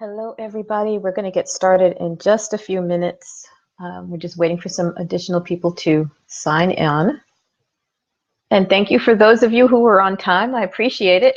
Hello, everybody. We're going to get started in just a few minutes. We're just waiting for some additional people to sign in. And thank you for those of you who were on time. I appreciate it.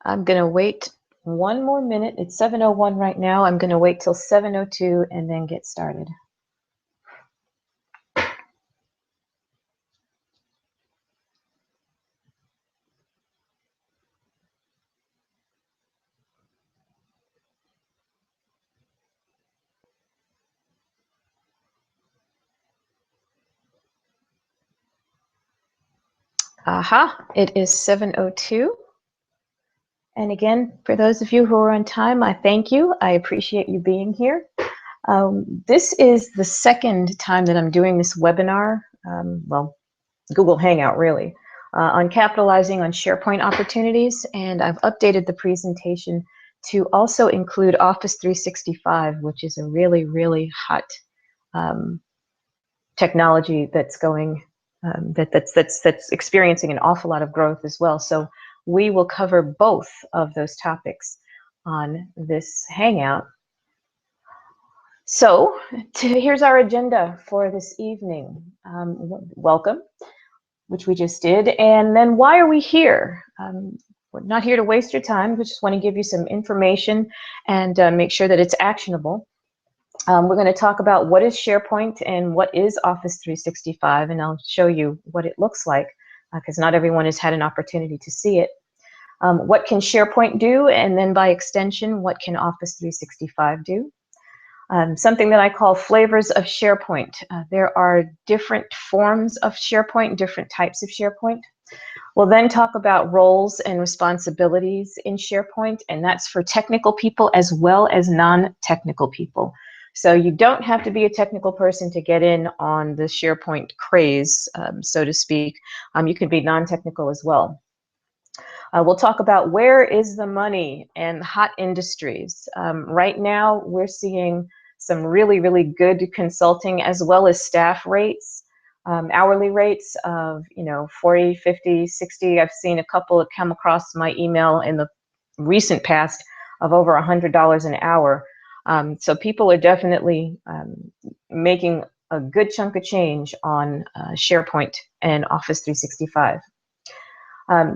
I'm going to wait one more minute. It's 7:01 right now. I'm going to wait till 7:02 and then get started. Aha, it is 7:02. And again, for those of you who are on time, I thank you. I appreciate you being here. This is the second time that I'm doing this webinar, well, Google Hangout really, on capitalizing on SharePoint opportunities, and I've updated the presentation to also include Office 365, which is a really, really hot technology that's going, that's experiencing an awful lot of growth as well. So we will cover both of those topics on this Hangout. So here's our agenda for this evening. Welcome, which we just did. And then why are we here? We're not here to waste your time. We just want to give you some information and make sure that it's actionable. We're going to talk about what is SharePoint and what is Office 365, and I'll show you what it looks like because not everyone has had an opportunity to see it. What can SharePoint do? And then by extension, what can Office 365 do? Something that I call flavors of SharePoint. There are different forms of SharePoint, different types of SharePoint. We'll then talk about roles and responsibilities in SharePoint, and that's for technical people as well as non-technical people. So you don't have to be a technical person to get in on the SharePoint craze, so to speak. You can be non-technical as well. We'll talk about where is the money and hot industries. Right now, we're seeing some really, really good consulting as well as staff rates, hourly rates of 40, 50, 60. I've seen a couple that come across my email in the recent past of over $100 an hour. So people are definitely making a good chunk of change on SharePoint and Office 365.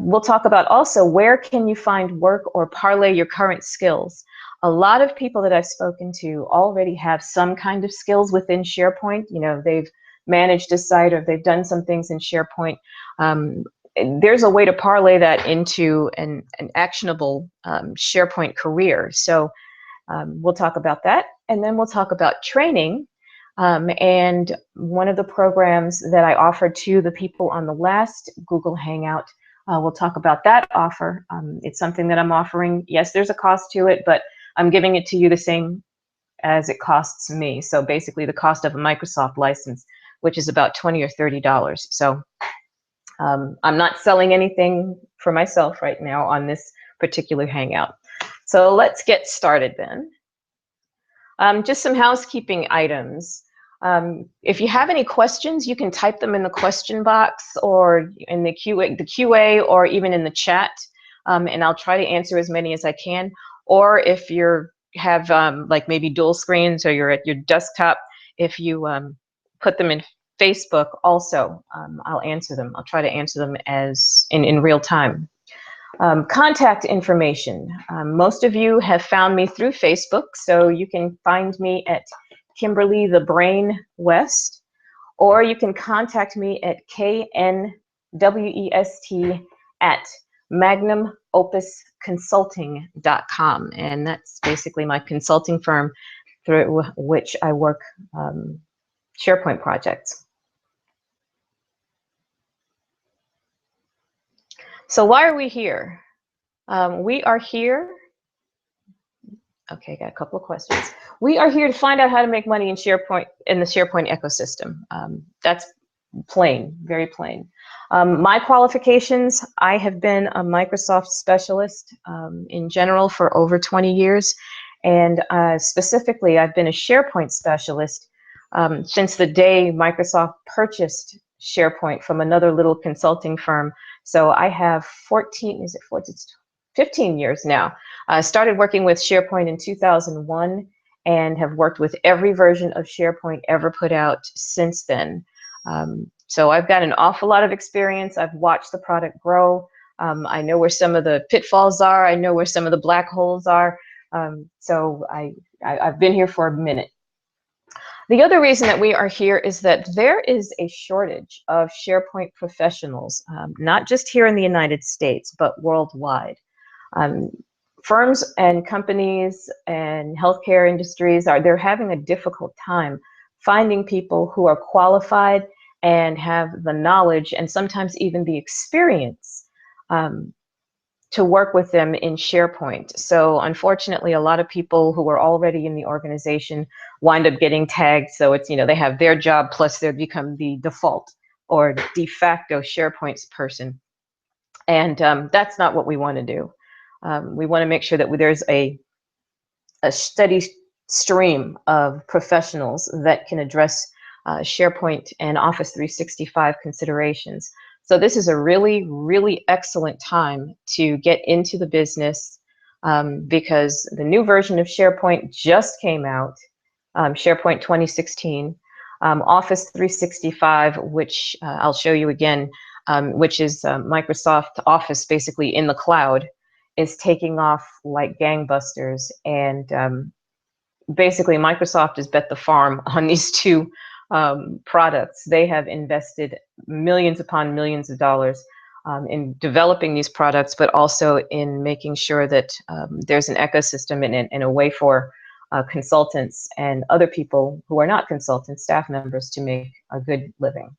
We'll talk about also where can you find work or parlay your current skills. A lot of people that I've spoken to already have some kind of skills within SharePoint. They've managed a site or they've done some things in SharePoint. There's a way to parlay that into an actionable SharePoint career. So we'll talk about that. And then we'll talk about training. And one of the programs that I offered to the people on the last Google Hangout, we'll talk about that offer. It's something that I'm offering. Yes, there's a cost to it, but I'm giving it to you the same as it costs me. So basically the cost of a Microsoft license, which is about $20 or $30. So I'm not selling anything for myself right now on this particular Hangout. So let's get started then. Just some housekeeping items. If you have any questions, you can type them in the question box or in the QA or even in the chat, and I'll try to answer as many as I can. Or if you have like maybe dual screens or you're at your desktop, if you put them in Facebook also, I'll answer them. I'll try to answer them as in real time. Contact information. Most of you have found me through Facebook, so you can find me at Kimberly the Brain West, or you can contact me at KN WEST, at magnumopusconsulting.com. And that's basically my consulting firm through which I work SharePoint projects. So why are we here? We are here. Okay, got a couple of questions. We are here to find out how to make money in SharePoint, in the SharePoint ecosystem. That's plain, very plain. My qualifications, I have been a Microsoft specialist in general for over 20 years. And specifically, I've been a SharePoint specialist since the day Microsoft purchased SharePoint from another little consulting firm. So I have 15 years now. I started working with SharePoint in 2001 and have worked with every version of SharePoint ever put out since then. So I've got an awful lot of experience. I've watched the product grow. I know where some of the pitfalls are. I know where some of the black holes are. So I've been here for a minute. The other reason that we are here is that there is a shortage of SharePoint professionals, not just here in the United States, but worldwide. Firms and companies and healthcare industries they're having a difficult time finding people who are qualified and have the knowledge and sometimes even the experience to work with them in SharePoint. So unfortunately, a lot of people who are already in the organization wind up getting tagged. So it's, they have their job plus they become the default or de facto SharePoint person. And that's not what we want to do. We want to make sure that there's a steady stream of professionals that can address SharePoint and Office 365 considerations. So this is a really, really excellent time to get into the business because the new version of SharePoint just came out, SharePoint 2016. Office 365, which I'll show you again, which is Microsoft Office basically in the cloud, is taking off like gangbusters. And basically Microsoft has bet the farm on these two products. They have invested millions upon millions of dollars in developing these products, but also in making sure that there's an ecosystem and a way for consultants and other people who are not consultants, staff members, to make a good living.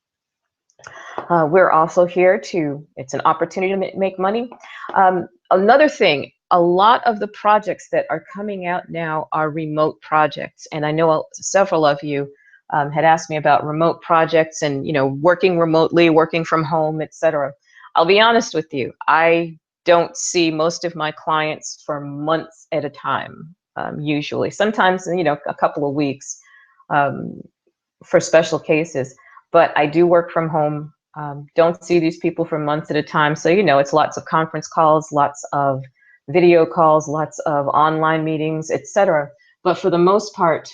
We're also here it's an opportunity to make money. Another thing, a lot of the projects that are coming out now are remote projects. And I know several of you had asked me about remote projects and, working remotely, working from home, etc. I'll be honest with you, I don't see most of my clients for months at a time, usually. Sometimes, a couple of weeks for special cases. But I do work from home, don't see these people for months at a time. So, it's lots of conference calls, lots of video calls, lots of online meetings, etc. But for the most part,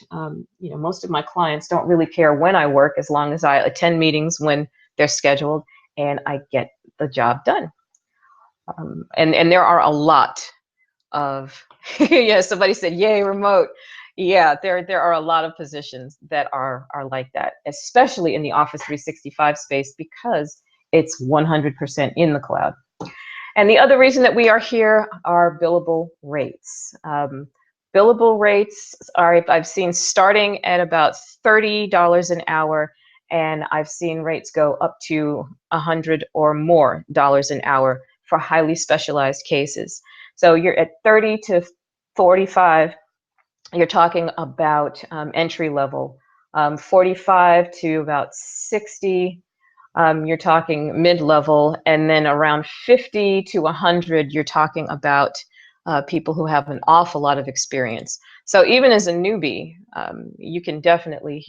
most of my clients don't really care when I work as long as I attend meetings when they're scheduled and I get the job done. And there are a lot of, yeah, somebody said, yay, remote. Yeah, there are a lot of positions that are like that, especially in the Office 365 space because it's 100% in the cloud. And the other reason that we are here are billable rates. Billable rates I've seen starting at about $30 an hour, and I've seen rates go up to $100 or more an hour for highly specialized cases. So you're at 30 to 45, you're talking about entry level, 45 to about 60, you're talking mid-level, and then around 50 to 100, you're talking about people who have an awful lot of experience. So even as a newbie, you can definitely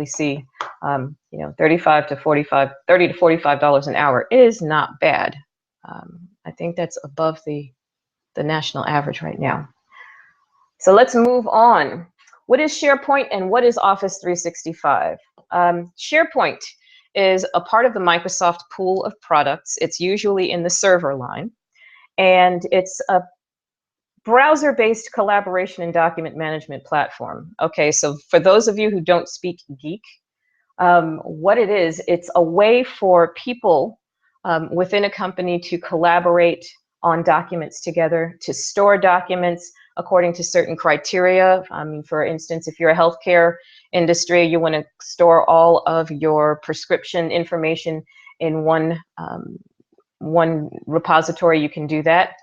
see, 35 to 45, $30 to $45 an hour is not bad. I think that's above the national average right now. So let's move on. What is SharePoint and what is Office 365? SharePoint is a part of the Microsoft pool of products. It's usually in the server line, and it's a browser-based collaboration and document management platform. Okay, so for those of you who don't speak geek, What it is, it's a way for people within a company to collaborate on documents together, to store documents according to certain criteria. For instance, if you're a healthcare industry, you want to store all of your prescription information in one repository, you can do that.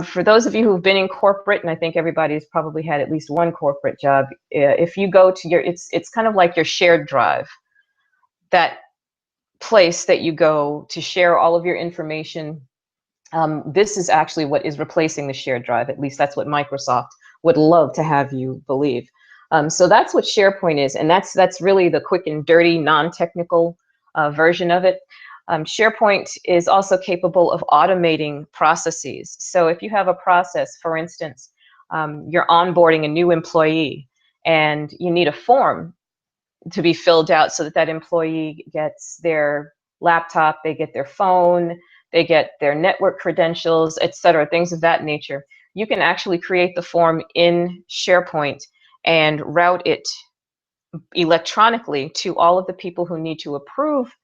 For those of you who've been in corporate, and I think everybody's probably had at least one corporate job, if you go to it's kind of like your shared drive, that place that you go to share all of your information. This is actually what is replacing the shared drive. At least that's what Microsoft would love to have you believe. So that's what SharePoint is, and that's really the quick and dirty, non-technical version of it. SharePoint is also capable of automating processes. So if you have a process, for instance, you're onboarding a new employee and you need a form to be filled out so that that employee gets their laptop, they get their phone, they get their network credentials, etc., things of that nature. You can actually create the form in SharePoint and route it electronically to all of the people who need to approve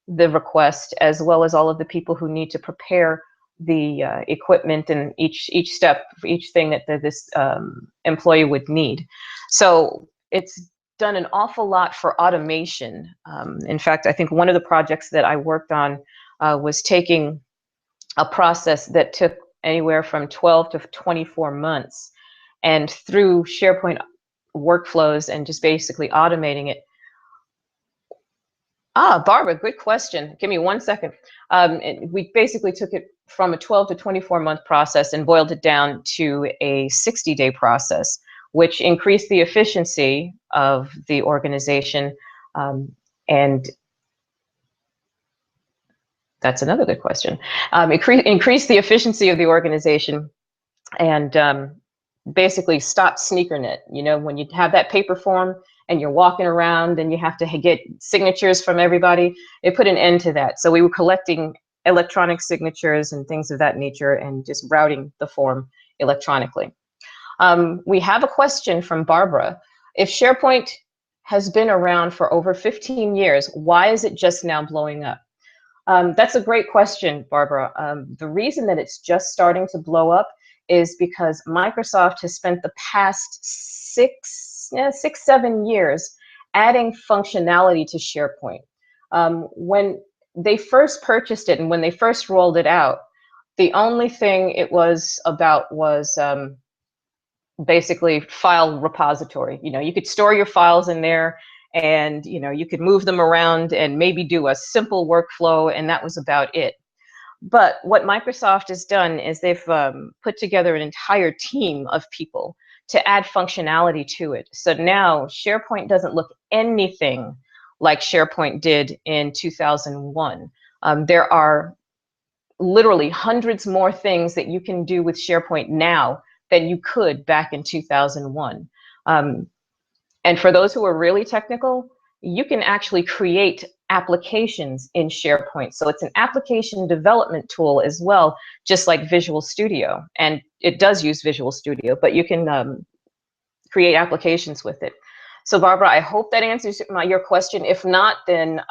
the request, as well as all of the people who need to prepare the equipment and each step for each thing that this employee would need. So it's done an awful lot for automation. In fact, I think one of the projects that I worked on was taking a process that took anywhere from 12 to 24 months, and through SharePoint workflows and just basically automating it. Barbara, good question. Give me 1 second. We basically took it from a 12 to 24 month process and boiled it down to a 60-day process, which increased the efficiency of the organization. And that's another good question. Increase the efficiency of the organization and basically stop sneakernet. You know, when you have that paper form and you're walking around and you have to get signatures from everybody, it put an end to that. So we were collecting electronic signatures and things of that nature and just routing the form electronically. We have a question from Barbara. If SharePoint has been around for over 15 years, why is it just now blowing up? That's a great question, Barbara. The reason that it's just starting to blow up is because Microsoft has spent the past 7 years adding functionality to SharePoint. When they first purchased it and when they first rolled it out, the only thing it was about was basically file repository. You know, you could store your files in there, and you know, you could move them around and maybe do a simple workflow, and that was about it. But what Microsoft has done is they've put together an entire team of people to add functionality to it. So now SharePoint doesn't look anything like SharePoint did in 2001. There are literally hundreds more things that you can do with SharePoint now than you could back in 2001. And for those who are really technical, you can actually create applications in SharePoint. So it's an application development tool as well, just like Visual Studio. And it does use Visual Studio, but you can create applications with it. So Barbara, I hope that answers your question. If not, then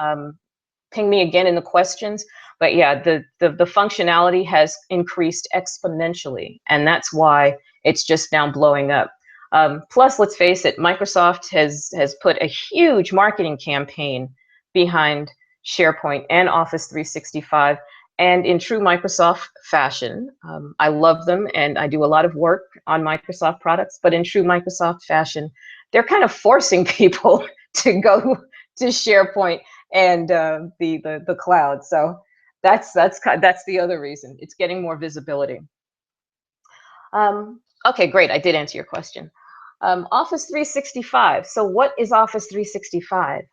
ping me again in the questions. But yeah, the functionality has increased exponentially, and that's why it's just now blowing up. Plus, let's face it, Microsoft has put a huge marketing campaign behind SharePoint and Office 365. And in true Microsoft fashion, I love them and I do a lot of work on Microsoft products, but in true Microsoft fashion, they're kind of forcing people to go to SharePoint and the cloud. So that's the other reason. It's getting more visibility. Okay, great. I did answer your question. Office 365. So what is Office 365?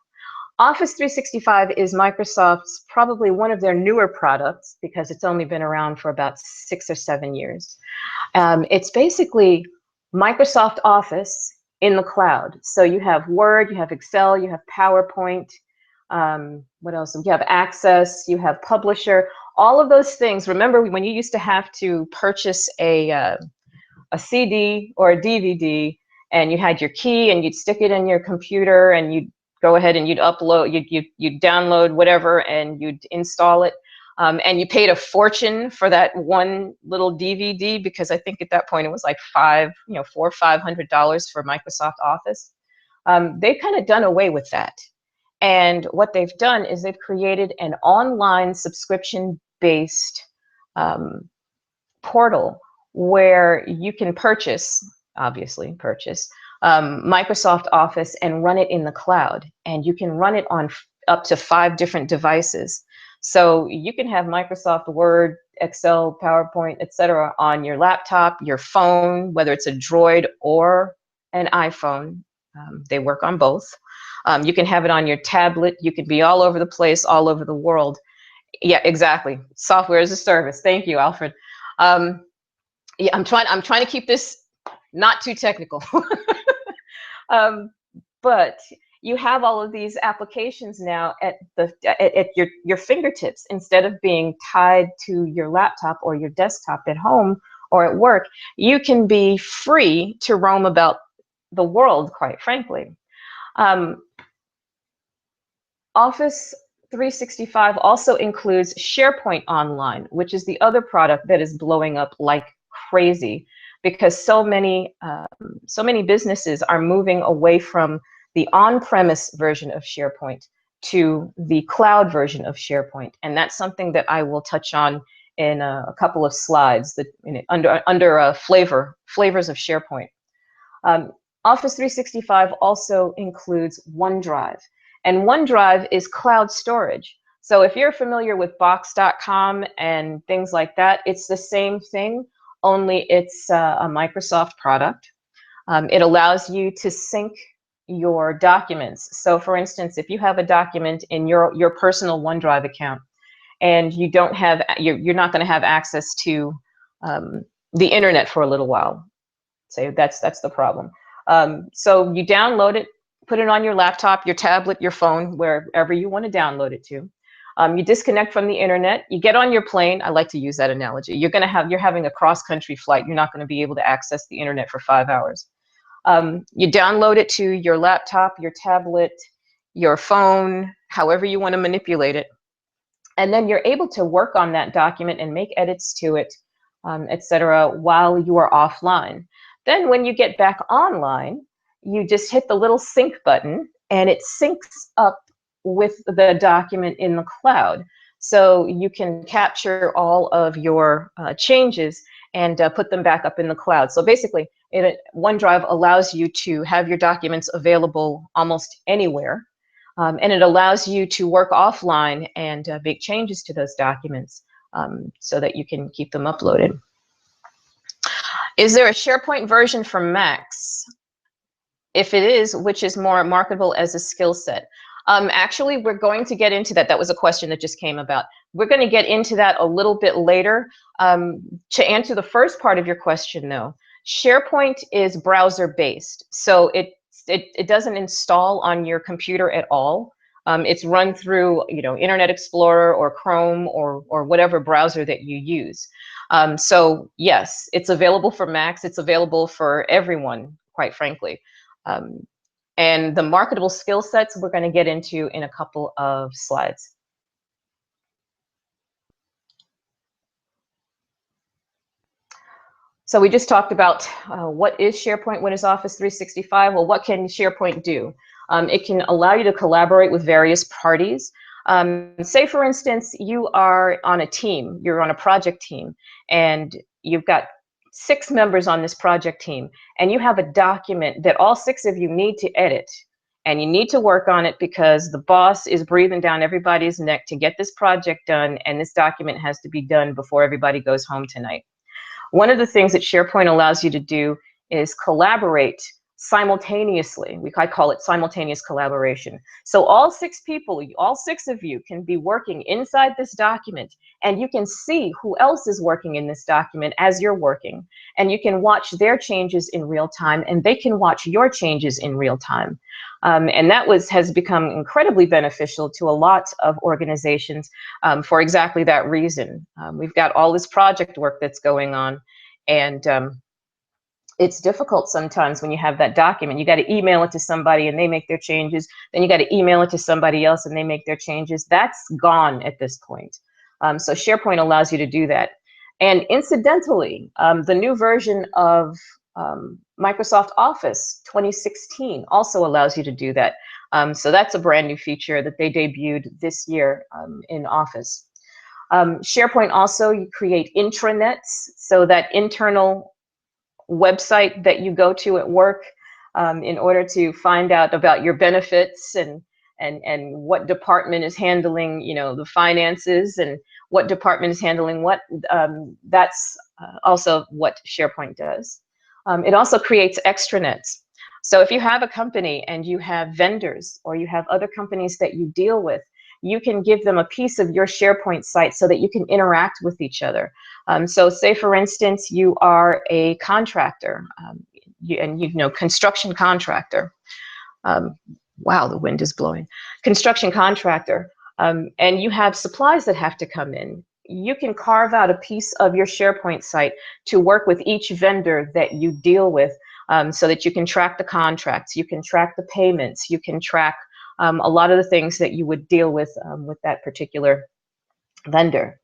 Office 365 is Microsoft's probably one of their newer products because it's only been around for about 6 or 7 years. It's basically Microsoft Office in the cloud. So you have Word, you have Excel, you have PowerPoint. What else? You have Access, you have Publisher, all of those things. Remember when you used to have to purchase a CD or a DVD, and you had your key and you'd stick it in your computer and you'd go ahead and you'd upload, you'd download whatever, and you'd install it. And you paid a fortune for that one little DVD, because I think at that point it was like $400 or $500 for Microsoft Office. They've kind of done away with that. And what they've done is they've created an online subscription-based portal where you can obviously purchase Microsoft Office and run it in the cloud. And you can run it on up to 5 different devices. So you can have Microsoft Word, Excel, PowerPoint, etc. on your laptop, your phone, whether it's a Droid or an iPhone. They work on both. You can have it on your tablet. You can be all over the place, all over the world. Yeah, exactly. Software as a service. Thank you, Alfred. Yeah, I'm trying to keep this not too technical. But you have all of these applications now at your fingertips. Instead of being tied to your laptop or your desktop at home or at work, you can be free to roam about the world, quite frankly. Office 365 also includes SharePoint Online, which is the other product that is blowing up like crazy, because so many businesses are moving away from the on-premise version of SharePoint to the cloud version of SharePoint. And that's something that I will touch on in a couple of slides under flavors of SharePoint. Office 365 also includes OneDrive. And OneDrive is cloud storage. So if you're familiar with Box.com and things like that, it's the same thing, only it's a Microsoft product. It allows you to sync your documents. So for instance, if you have a document in your personal OneDrive account and you don't have, you're not going to have access to the internet for a little while. So that's the problem. So you download it, put it on your laptop, your tablet, your phone, wherever you want to download it to. You disconnect from the internet, you get on your plane. I like to use that analogy. You're having a cross-country flight. You're not going to be able to access the internet for 5 hours. You download it to your laptop, your tablet, your phone, however you want to manipulate it. And then you're able to work on that document and make edits to it, etc., while you are offline. Then when you get back online, you just hit the little sync button and it syncs up with the document in the cloud. So you can capture all of your changes and put them back up in the cloud. So basically, OneDrive allows you to have your documents available almost anywhere. And it allows you to work offline and make changes to those documents so that you can keep them uploaded. Is there a SharePoint version for Macs? If it is, which is more marketable as a skill set? Actually, we're going to get into that. That was a question that just came about. We're going to get into that a little bit later. To answer the first part of your question, though, SharePoint is browser-based, so it doesn't install on your computer at all. It's run through, Internet Explorer or Chrome or whatever browser that you use. So yes, it's available for Macs. It's available for everyone, quite frankly. And the marketable skill sets we're going to get into in a couple of slides. So we just talked about what is SharePoint, what is Office 365? Well, what can SharePoint do? It can allow you to collaborate with various parties. Say, for instance, you are on a team, you're on a project team, and you've got 6 members on this project team, and you have a document that all 6 of you need to edit, and you need to work on it because the boss is breathing down everybody's neck to get this project done, and this document has to be done before everybody goes home tonight. One of the things that SharePoint allows you to do is collaborate simultaneously. I call it simultaneous collaboration. So all 6 people, all 6 of you can be working inside this document, and you can see who else is working in this document as you're working. And you can watch their changes in real time, and they can watch your changes in real time. And that has become incredibly beneficial to a lot of organizations for exactly that reason. We've got all this project work that's going on, and it's difficult sometimes when you have that document. You got to email it to somebody and they make their changes. Then you got to email it to somebody else and they make their changes. That's gone at this point. So SharePoint allows you to do that. And incidentally, the new version of Microsoft Office 2016 also allows you to do that. So that's a brand new feature that they debuted this year in Office. SharePoint also, you create intranets, so that internal website that you go to at work in order to find out about your benefits and what department is handling, you know, the finances and what department is handling what. That's also what SharePoint does. It also creates extranets. So if you have a company and you have vendors or you have other companies that you deal with, you can give them a piece of your SharePoint site so that you can interact with each other. So say, for instance, you are a contractor, construction contractor. Wow, the wind is blowing. Construction contractor, and you have supplies that have to come in. You can carve out a piece of your SharePoint site to work with each vendor that you deal with, so that you can track the contracts, you can track the payments, you can track a lot of the things that you would deal with that particular vendor.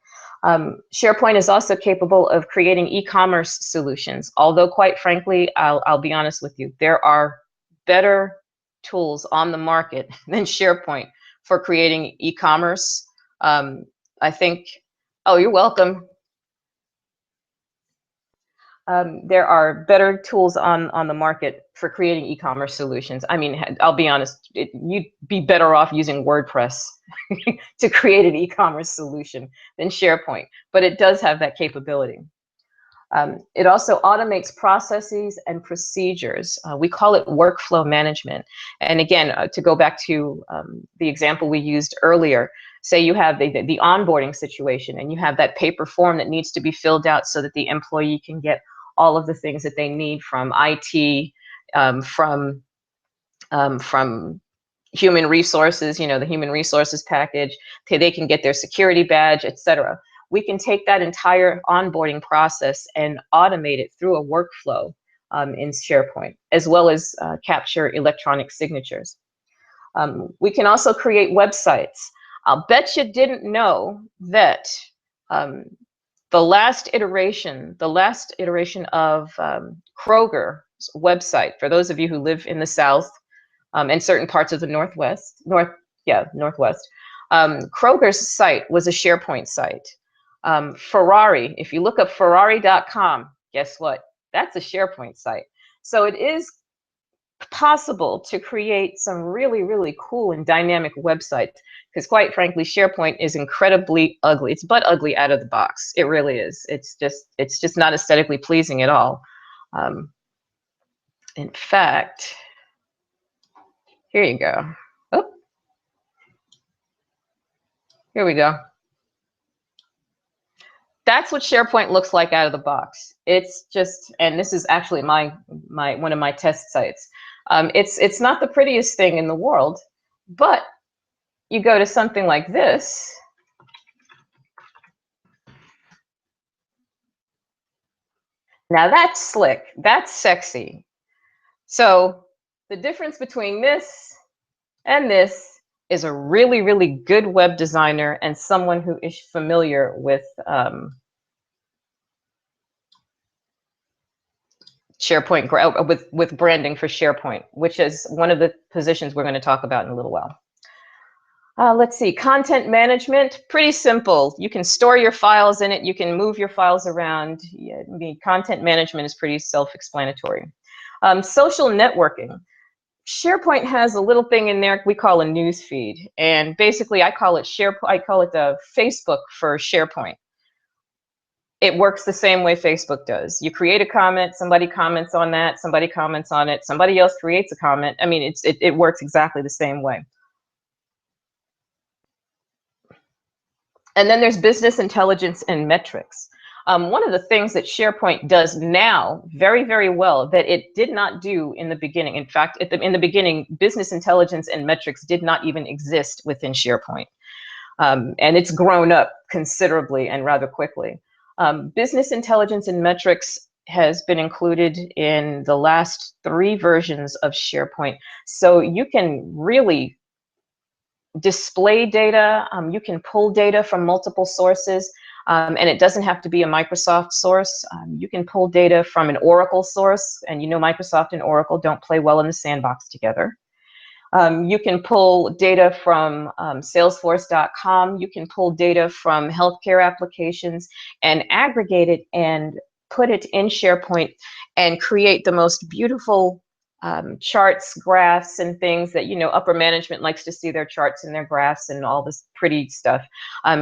SharePoint is also capable of creating e-commerce solutions, although quite frankly, I'll be honest with you, there are better tools on the market than SharePoint for creating e-commerce. I think, oh, you're welcome. There are better tools on the market for creating e-commerce solutions. I mean, I'll be honest, you'd be better off using WordPress to create an e-commerce solution than SharePoint, but it does have that capability. It also automates processes and procedures. We call it workflow management. And again, to go back to the example we used earlier, say you have the onboarding situation and you have that paper form that needs to be filled out so that the employee can get all of the things that they need from IT, from human resources, you know, the human resources package, they can get their security badge, etc. We can take that entire onboarding process and automate it through a workflow in SharePoint, as well as capture electronic signatures. We can also create websites. I'll bet you didn't know that the last iteration of Kroger's website, for those of you who live in the South and certain parts of the Northwest, Kroger's site was a SharePoint site. Ferrari, if you look up Ferrari.com, guess what? That's a SharePoint site. So it is possible to create some really, really cool and dynamic websites, because quite frankly, SharePoint is incredibly ugly. It's butt ugly out of the box. It really is. It's just not aesthetically pleasing at all. In fact, here you go. Oh, here we go. That's what SharePoint looks like out of the box. It's just, and this is actually one of my test sites. It's not the prettiest thing in the world, but you go to something like this. Now that's slick, that's sexy. So the difference between this and this is a really, really good web designer and someone who is familiar with SharePoint, with branding for SharePoint, which is one of the positions we're going to talk about in a little while. Let's see, content management, pretty simple. You can store your files in it. You can move your files around. Yeah, content management is pretty self-explanatory. Social networking. SharePoint has a little thing in there we call a news feed, and basically I call it the Facebook for SharePoint. It works the same way Facebook does. You create a comment, somebody comments on that, somebody comments on it, somebody else creates a comment. I mean, it works exactly the same way. And then there's business intelligence and metrics. One of the things that SharePoint does now very, very well that it did not do in the beginning. In fact, in the beginning, business intelligence and metrics did not even exist within SharePoint. And it's grown up considerably and rather quickly. Business intelligence and metrics has been included in the last 3 versions of SharePoint. So you can really display data, you can pull data from multiple sources, and it doesn't have to be a Microsoft source. You can pull data from an Oracle source, and you know Microsoft and Oracle don't play well in the sandbox together. You can pull data from Salesforce.com. You can pull data from healthcare applications and aggregate it and put it in SharePoint and create the most beautiful charts, graphs, and things that, you know, upper management likes to see their charts and their graphs and all this pretty stuff.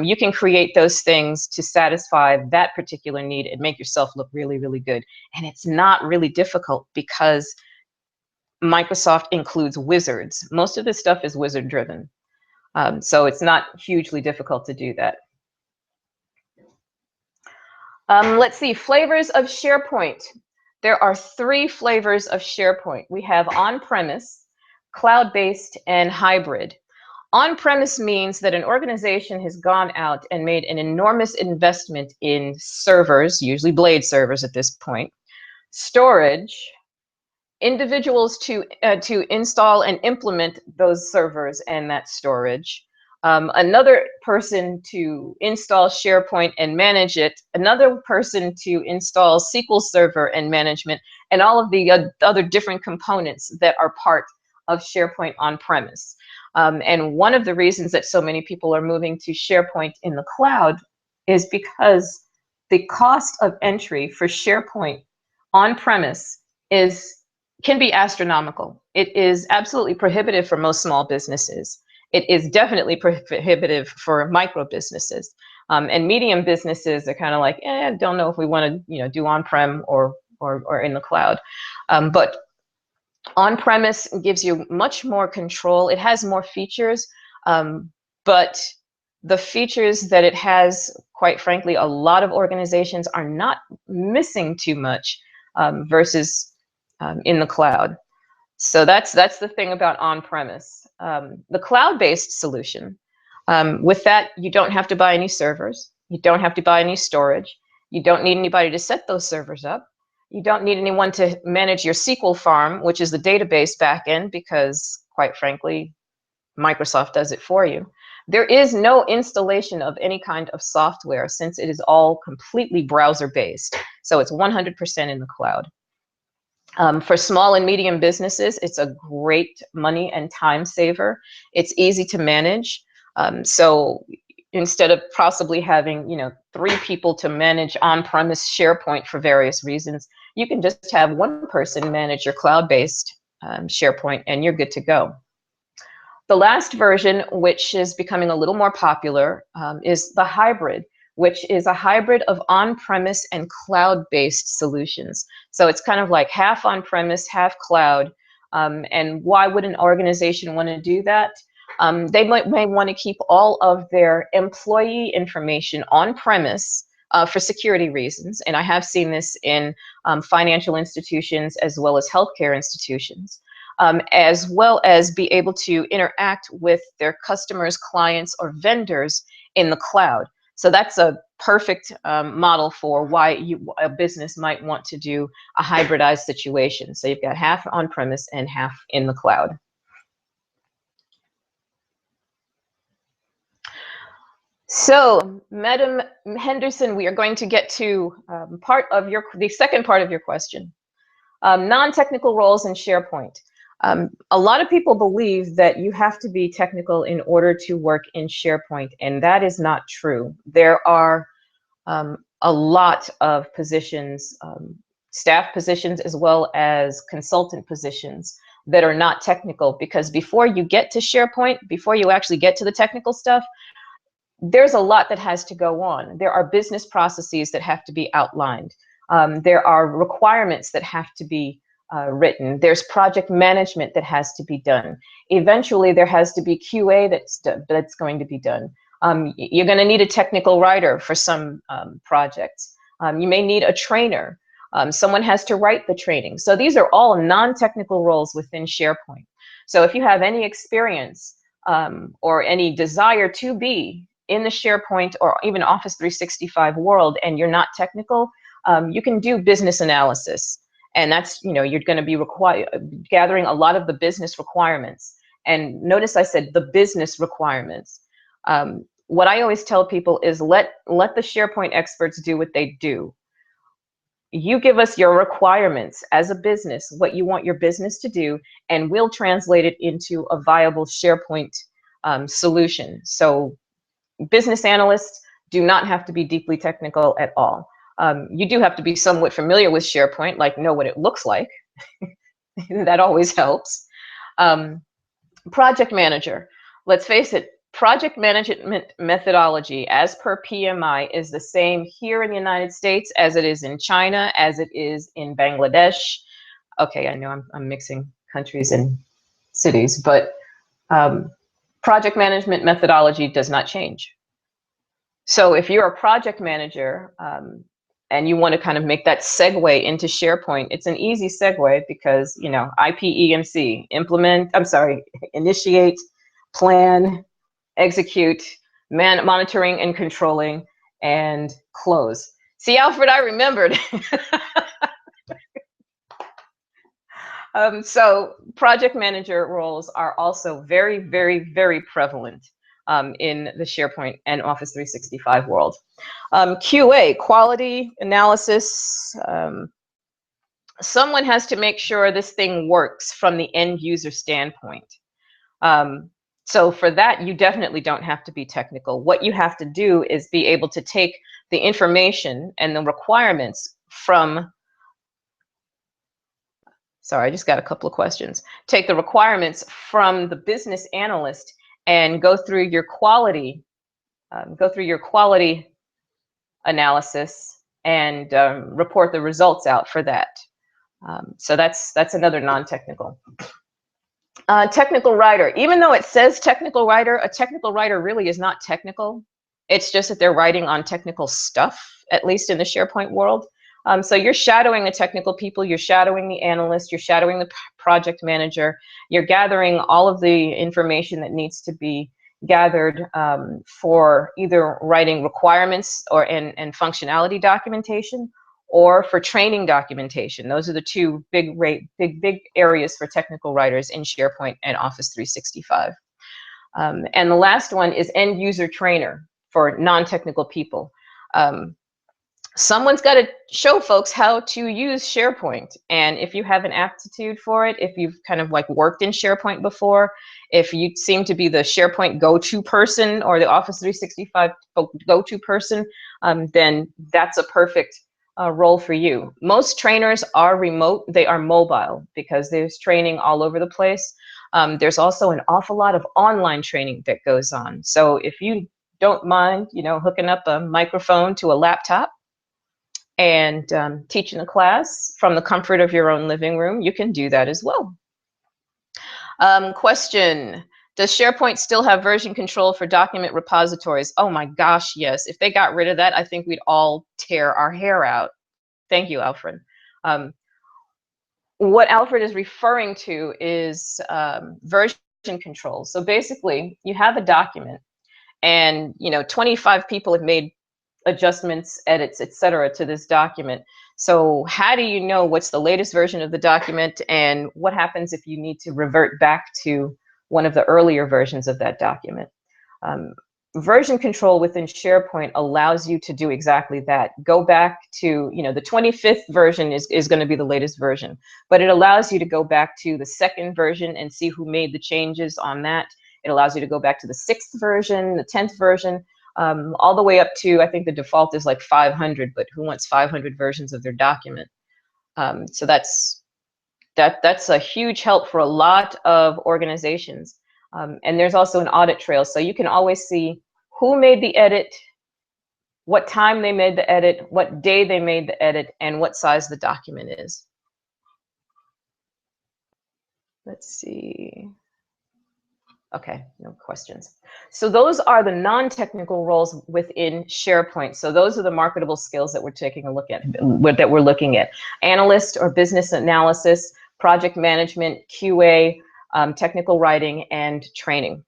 You can create those things to satisfy that particular need and make yourself look really, really good. And it's not really difficult because Microsoft includes wizards. Most of this stuff is wizard driven. So it's not hugely difficult to do that. Let's see, flavors of SharePoint. There are 3 flavors of SharePoint. We have on-premise, cloud-based, and hybrid. On-premise means that an organization has gone out and made an enormous investment in servers, usually blade servers at this point, storage, individuals to install and implement those servers and that storage, another person to install SharePoint and manage it, another person to install SQL Server and management, and all of the other different components that are part of SharePoint on-premise. And one of the reasons that so many people are moving to SharePoint in the cloud is because the cost of entry for SharePoint on-premise can be astronomical. It is absolutely prohibitive for most small businesses. It is definitely prohibitive for micro businesses. And medium businesses are kind of like, don't know if we want to, you know, do on-prem or in the cloud. But on-premise gives you much more control. It has more features, but the features that it has, quite frankly, a lot of organizations are not missing too much versus in the cloud. So that's the thing about on-premise. The cloud-based solution, with that, you don't have to buy any servers. You don't have to buy any storage. You don't need anybody to set those servers up. You don't need anyone to manage your SQL farm, which is the database backend, because quite frankly, Microsoft does it for you. There is no installation of any kind of software since it is all completely browser-based. So it's 100% in the cloud. For small and medium businesses, it's a great money and time saver. It's easy to manage. So instead of possibly having, you know, 3 people to manage on-premise SharePoint for various reasons, you can just have one person manage your cloud-based SharePoint and you're good to go. The last version, which is becoming a little more popular, is the hybrid, which is a hybrid of on-premise and cloud-based solutions. So it's kind of like half on-premise, half cloud. And why would an organization want to do that? They may want to keep all of their employee information on-premise for security reasons. And I have seen this in financial institutions as well as healthcare institutions. As well as be able to interact with their customers, clients, or vendors in the cloud. So that's a perfect model for why a business might want to do a hybridized situation. So you've got half on-premise and half in the cloud. So, Madam Henderson, we are going to get to the second part of your question. Non-technical roles in SharePoint. A lot of people believe that you have to be technical in order to work in SharePoint, and that is not true. There are a lot of positions, staff positions as well as consultant positions that are not technical, because before you get to SharePoint, before you actually get to the technical stuff, there's a lot that has to go on. There are business processes that have to be outlined. There are requirements that have to be written. There's project management that has to be done. Eventually, there has to be QA that's going to be done. You're going to need a technical writer for some projects. You may need a trainer. Someone has to write the training. So these are all non-technical roles within SharePoint. So if you have any experience or any desire to be in the SharePoint or even Office 365 world and you're not technical, You can do business analysis, and that's, you're going to be gathering a lot of the business requirements. And notice I said the business requirements. What I always tell people is let the SharePoint experts do what they do. You give us your requirements as a business, what you want your business to do, and we'll translate it into a viable SharePoint solution. So business analysts do not have to be deeply technical at all. You do have to be somewhat familiar with SharePoint, like know what it looks like. That always helps. Project manager. Let's face it, project management methodology as per PMI is the same here in the United States as it is in China, as it is in Bangladesh. Okay, I know I'm mixing countries and cities, but project management methodology does not change. So if you're a project manager and you want to kind of make that segue into SharePoint, it's an easy segue because, IPEMC, initiate, plan, execute, monitoring and controlling, and close. See, Alfred, I remembered. So project manager roles are also very, very, very prevalent in the SharePoint and Office 365 world. QA, quality analysis. Someone has to make sure this thing works from the end user standpoint. So for that, you definitely don't have to be technical. What you have to do is be able to take the information and the requirements from, sorry, I just got a couple of questions. Take the requirements from the business analyst and go through your quality analysis and report the results out for that. So that's another non-technical. Technical writer. Even though it says technical writer, a technical writer really is not technical. It's just that they're writing on technical stuff, at least in the SharePoint world. So you're shadowing the technical people, you're shadowing the analyst, you're shadowing the project manager, you're gathering all of the information that needs to be gathered for either writing requirements and functionality documentation, or for training documentation. Those are the two big areas for technical writers in SharePoint and Office 365. And the last one is end user trainer for non-technical people. Someone's got to show folks how to use SharePoint. And if you have an aptitude for it, if you've kind of like worked in SharePoint before, if you seem to be the SharePoint go-to person or the Office 365 go-to person, then that's a perfect role for you. Most trainers are remote, they are mobile because there's training all over the place. There's also an awful lot of online training that goes on. So if you don't mind, hooking up a microphone to a laptop and teaching a class from the comfort of your own living room, you can do that as well. Question, does SharePoint still have version control for document repositories? Oh my gosh, yes. If they got rid of that, I think we'd all tear our hair out. Thank you, Alfred. What Alfred is referring to is version control. So basically, you have a document and 25 people have made adjustments, edits, etc. to this document. So how do you know what's the latest version of the document and what happens if you need to revert back to one of the earlier versions of that document? Version control within SharePoint allows you to do exactly that. Go back to, the 25th version is going to be the latest version, but it allows you to go back to the second version and see who made the changes on that. It allows you to go back to the 6th version, the 10th version, all the way up to, I think the default is like 500, but who wants 500 versions of their document? So that's a huge help for a lot of organizations. And there's also an audit trail, so you can always see who made the edit, what time they made the edit, what day they made the edit, and what size the document is. Let's see. Okay, no questions. So those are the non-technical roles within SharePoint. So those are the marketable skills that we're taking a look at, that we're looking at. Analyst or business analysis, project management, QA, technical writing, and training.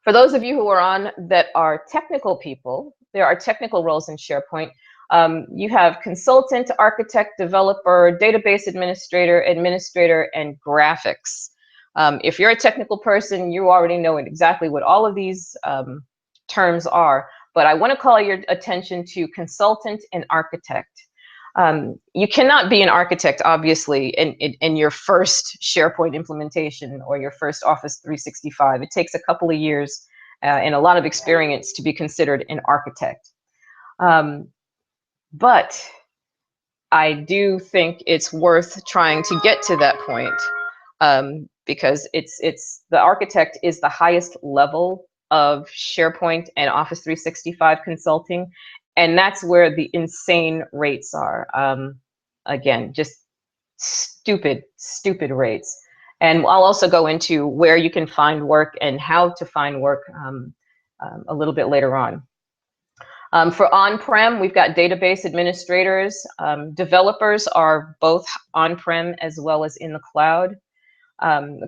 For those of you who are on that are technical people, there are technical roles in SharePoint. You have consultant, architect, developer, database administrator, administrator, and graphics. If you're a technical person, you already know exactly what all of these terms are, but I want to call your attention to consultant and architect. You cannot be an architect, obviously, in your first SharePoint implementation or your first Office 365. It takes a couple of years and a lot of experience to be considered an architect. But I do think it's worth trying to get to that point, because the architect is the highest level of SharePoint and Office 365 consulting, and that's where the insane rates are. Again, just stupid rates. And I'll also go into where you can find work and how to find work a little bit later on. For on-prem, we've got database administrators. Developers are both on-prem as well as in the cloud.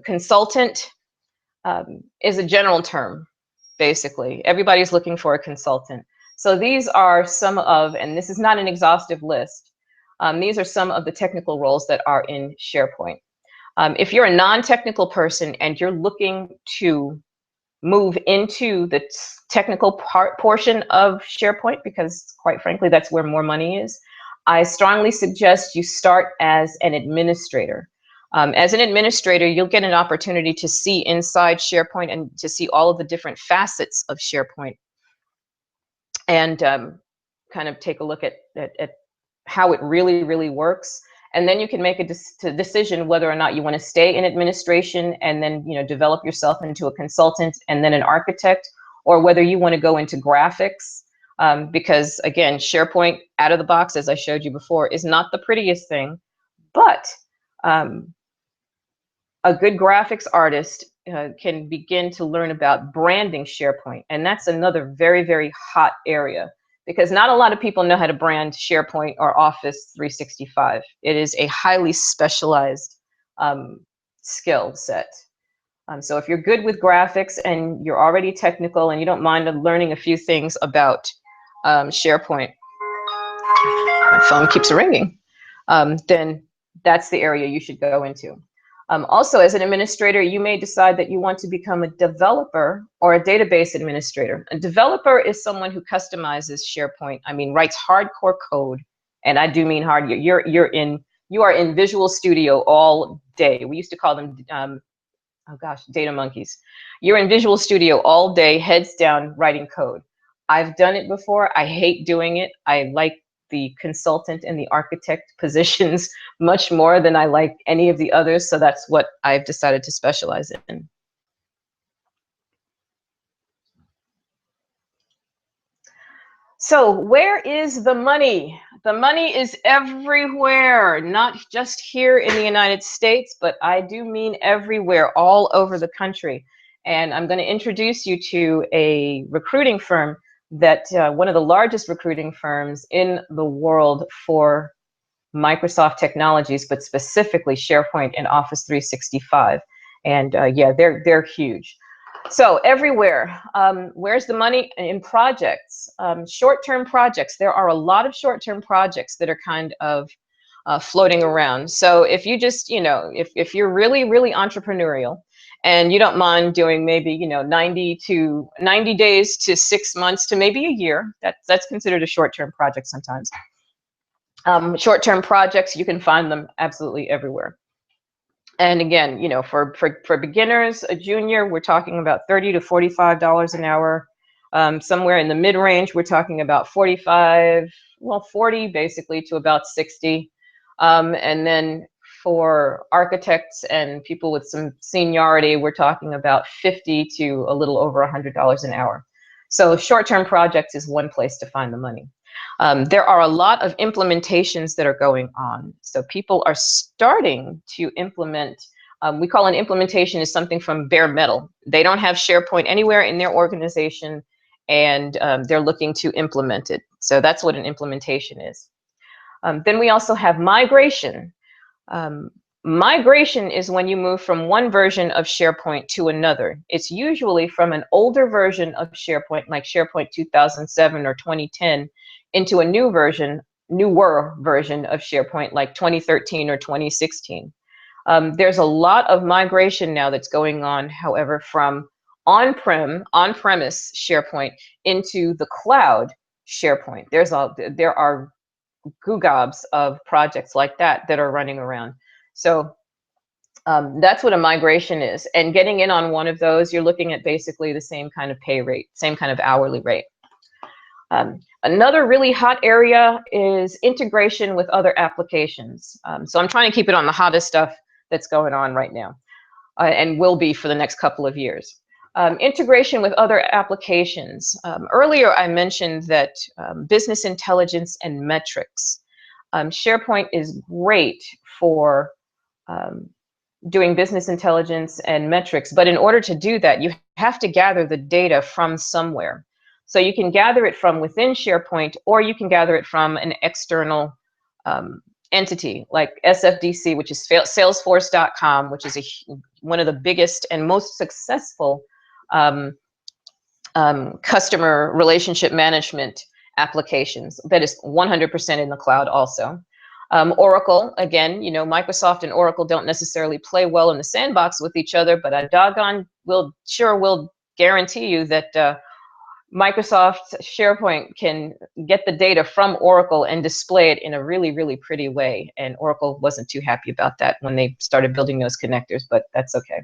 Consultant is a general term, basically. Everybody's looking for a consultant. So these are some of, and this is not an exhaustive list, these are some of the technical roles that are in SharePoint. If you're a non-technical person and you're looking to move into the technical portion of SharePoint, because quite frankly, that's where more money is, I strongly suggest you start as an administrator. As an administrator, you'll get an opportunity to see inside SharePoint and to see all of the different facets of SharePoint, and kind of take a look at how it really works. And then you can make a decision whether or not you want to stay in administration and then, you know, develop yourself into a consultant and then an architect, or whether you want to go into graphics, because again, SharePoint out of the box, as I showed you before, is not the prettiest thing, but a good graphics artist can begin to learn about branding SharePoint, and that's another very hot area, because not a lot of people know how to brand SharePoint or Office 365. It is a highly specialized skill set. So if you're good with graphics and you're already technical and you don't mind learning a few things about SharePoint, my phone keeps ringing, then that's the area you should go into. Also, as an administrator, you may decide that you want to become a developer or a database administrator. A developer is someone who customizes SharePoint. I mean, writes hardcore code, and I do mean hard. You are in Visual Studio all day. We used to call them, oh gosh, data monkeys. You're in Visual Studio all day, heads down, writing code. I've done it before. I hate doing it. I like the consultant and the architect positions much more than I like any of the others. So that's what I've decided to specialize in. So where is the money? The money is everywhere, not just here in the United States, but I do mean everywhere, all over the country. And I'm going to introduce you to a recruiting firm that one of the largest recruiting firms in the world for Microsoft technologies, but specifically SharePoint and Office 365. And yeah, they're huge. So everywhere, where's the money? In projects, short-term projects. There are a lot of short-term projects that are kind of floating around. So if you just, you know, if you're really entrepreneurial and you don't mind doing maybe, you know, 90 days to 6 months to maybe a year, that's considered a short-term project sometimes. Short-term projects, you can find them absolutely everywhere. And again, you know, for beginners, a junior, we're talking about $30 to $45 an hour. Somewhere in the mid-range, we're talking about 40 basically to about 60. And then for architects and people with some seniority, we're talking about 50 to a little over $100 an hour. So short-term projects is one place to find the money. There are a lot of implementations that are going on. So people are starting to implement, we call an implementation is something from bare metal. They don't have SharePoint anywhere in their organization, and they're looking to implement it. So that's what an implementation is. Then we also have migration. Migration is when you move from one version of SharePoint to another. It's usually from an older version of SharePoint, like SharePoint 2007 or 2010, into a newer version of SharePoint, like 2013 or 2016. There's a lot of migration now that's going on, however, from on-premise SharePoint into the cloud SharePoint. There are gobs of projects like that that are running around. So that's what a migration is. And getting in on one of those, you're looking at basically the same kind of pay rate, same kind of hourly rate. Another really hot area is integration with other applications. So I'm trying to keep it on the hottest stuff that's going on right now, and will be for the next couple of years. Integration with other applications. Earlier I mentioned that business intelligence and metrics. SharePoint is great for doing business intelligence and metrics, but in order to do that, you have to gather the data from somewhere. So you can gather it from within SharePoint, or you can gather it from an external entity like SFDC, which is Salesforce.com, which is one of the biggest and most successful customer relationship management applications that is 100% in the cloud also. Oracle, again, you know, Microsoft and Oracle don't necessarily play well in the sandbox with each other, but I doggone will guarantee you that Microsoft SharePoint can get the data from Oracle and display it in a really, really pretty way. And Oracle wasn't too happy about that when they started building those connectors, but that's okay.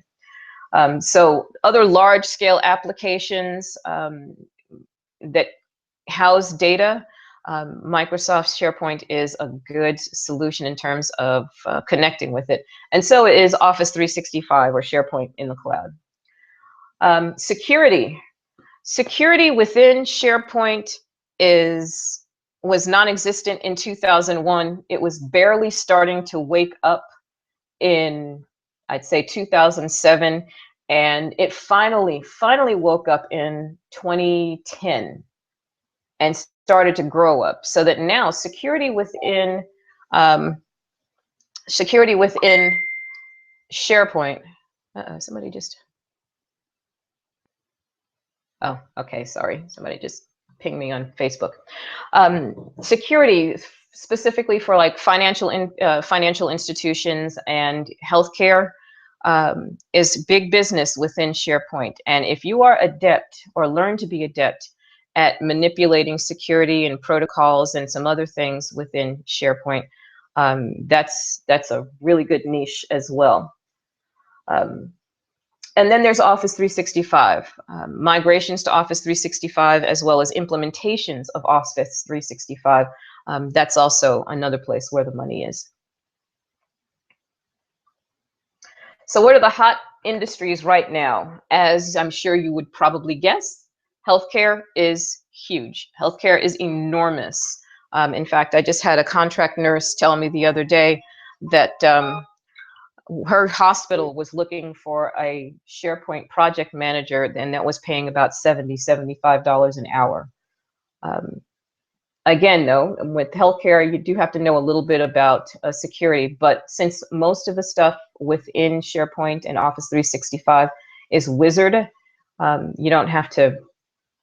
So other large scale applications that house data, Microsoft SharePoint is a good solution in terms of connecting with it. And so is Office 365 or SharePoint in the cloud. Security within SharePoint was non-existent in 2001. It was barely starting to wake up in, I'd say, 2007, and it finally woke up in 2010 and started to grow up, so that now security within SharePoint. Somebody just. Oh, okay, sorry. Somebody just pinged me on Facebook. Security, specifically for like financial institutions and healthcare, is big business within SharePoint. And if you are adept or learn to be adept at manipulating security and protocols and some other things within SharePoint, that's a really good niche as well. And then there's Office 365, migrations to Office 365, as well as implementations of Office 365. That's also another place where the money is. So what are the hot industries right now? As I'm sure you would probably guess, healthcare is huge. Healthcare is enormous. In fact, I just had a contract nurse tell me the other day that her hospital was looking for a SharePoint project manager, and that was paying about $75 an hour. Again, though, with healthcare, you do have to know a little bit about security, but since most of the stuff within SharePoint and Office 365 is wizard, you don't have to,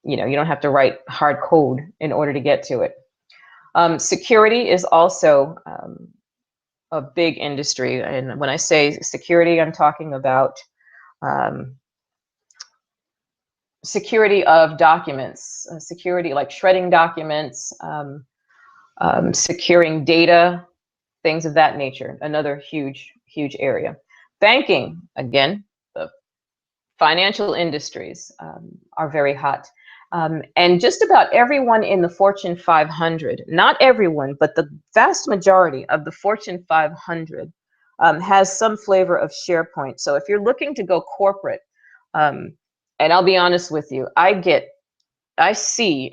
you don't have to write hard code in order to get to it. Security is also a big industry, and when I say security, I'm talking about security of documents, security like shredding documents, securing data, things of that nature. Another huge area. Banking, again, the financial industries are very hot. And just about everyone in the Fortune 500, not everyone, but the vast majority of the Fortune 500 has some flavor of SharePoint. So if you're looking to go corporate, and I'll be honest with you, I see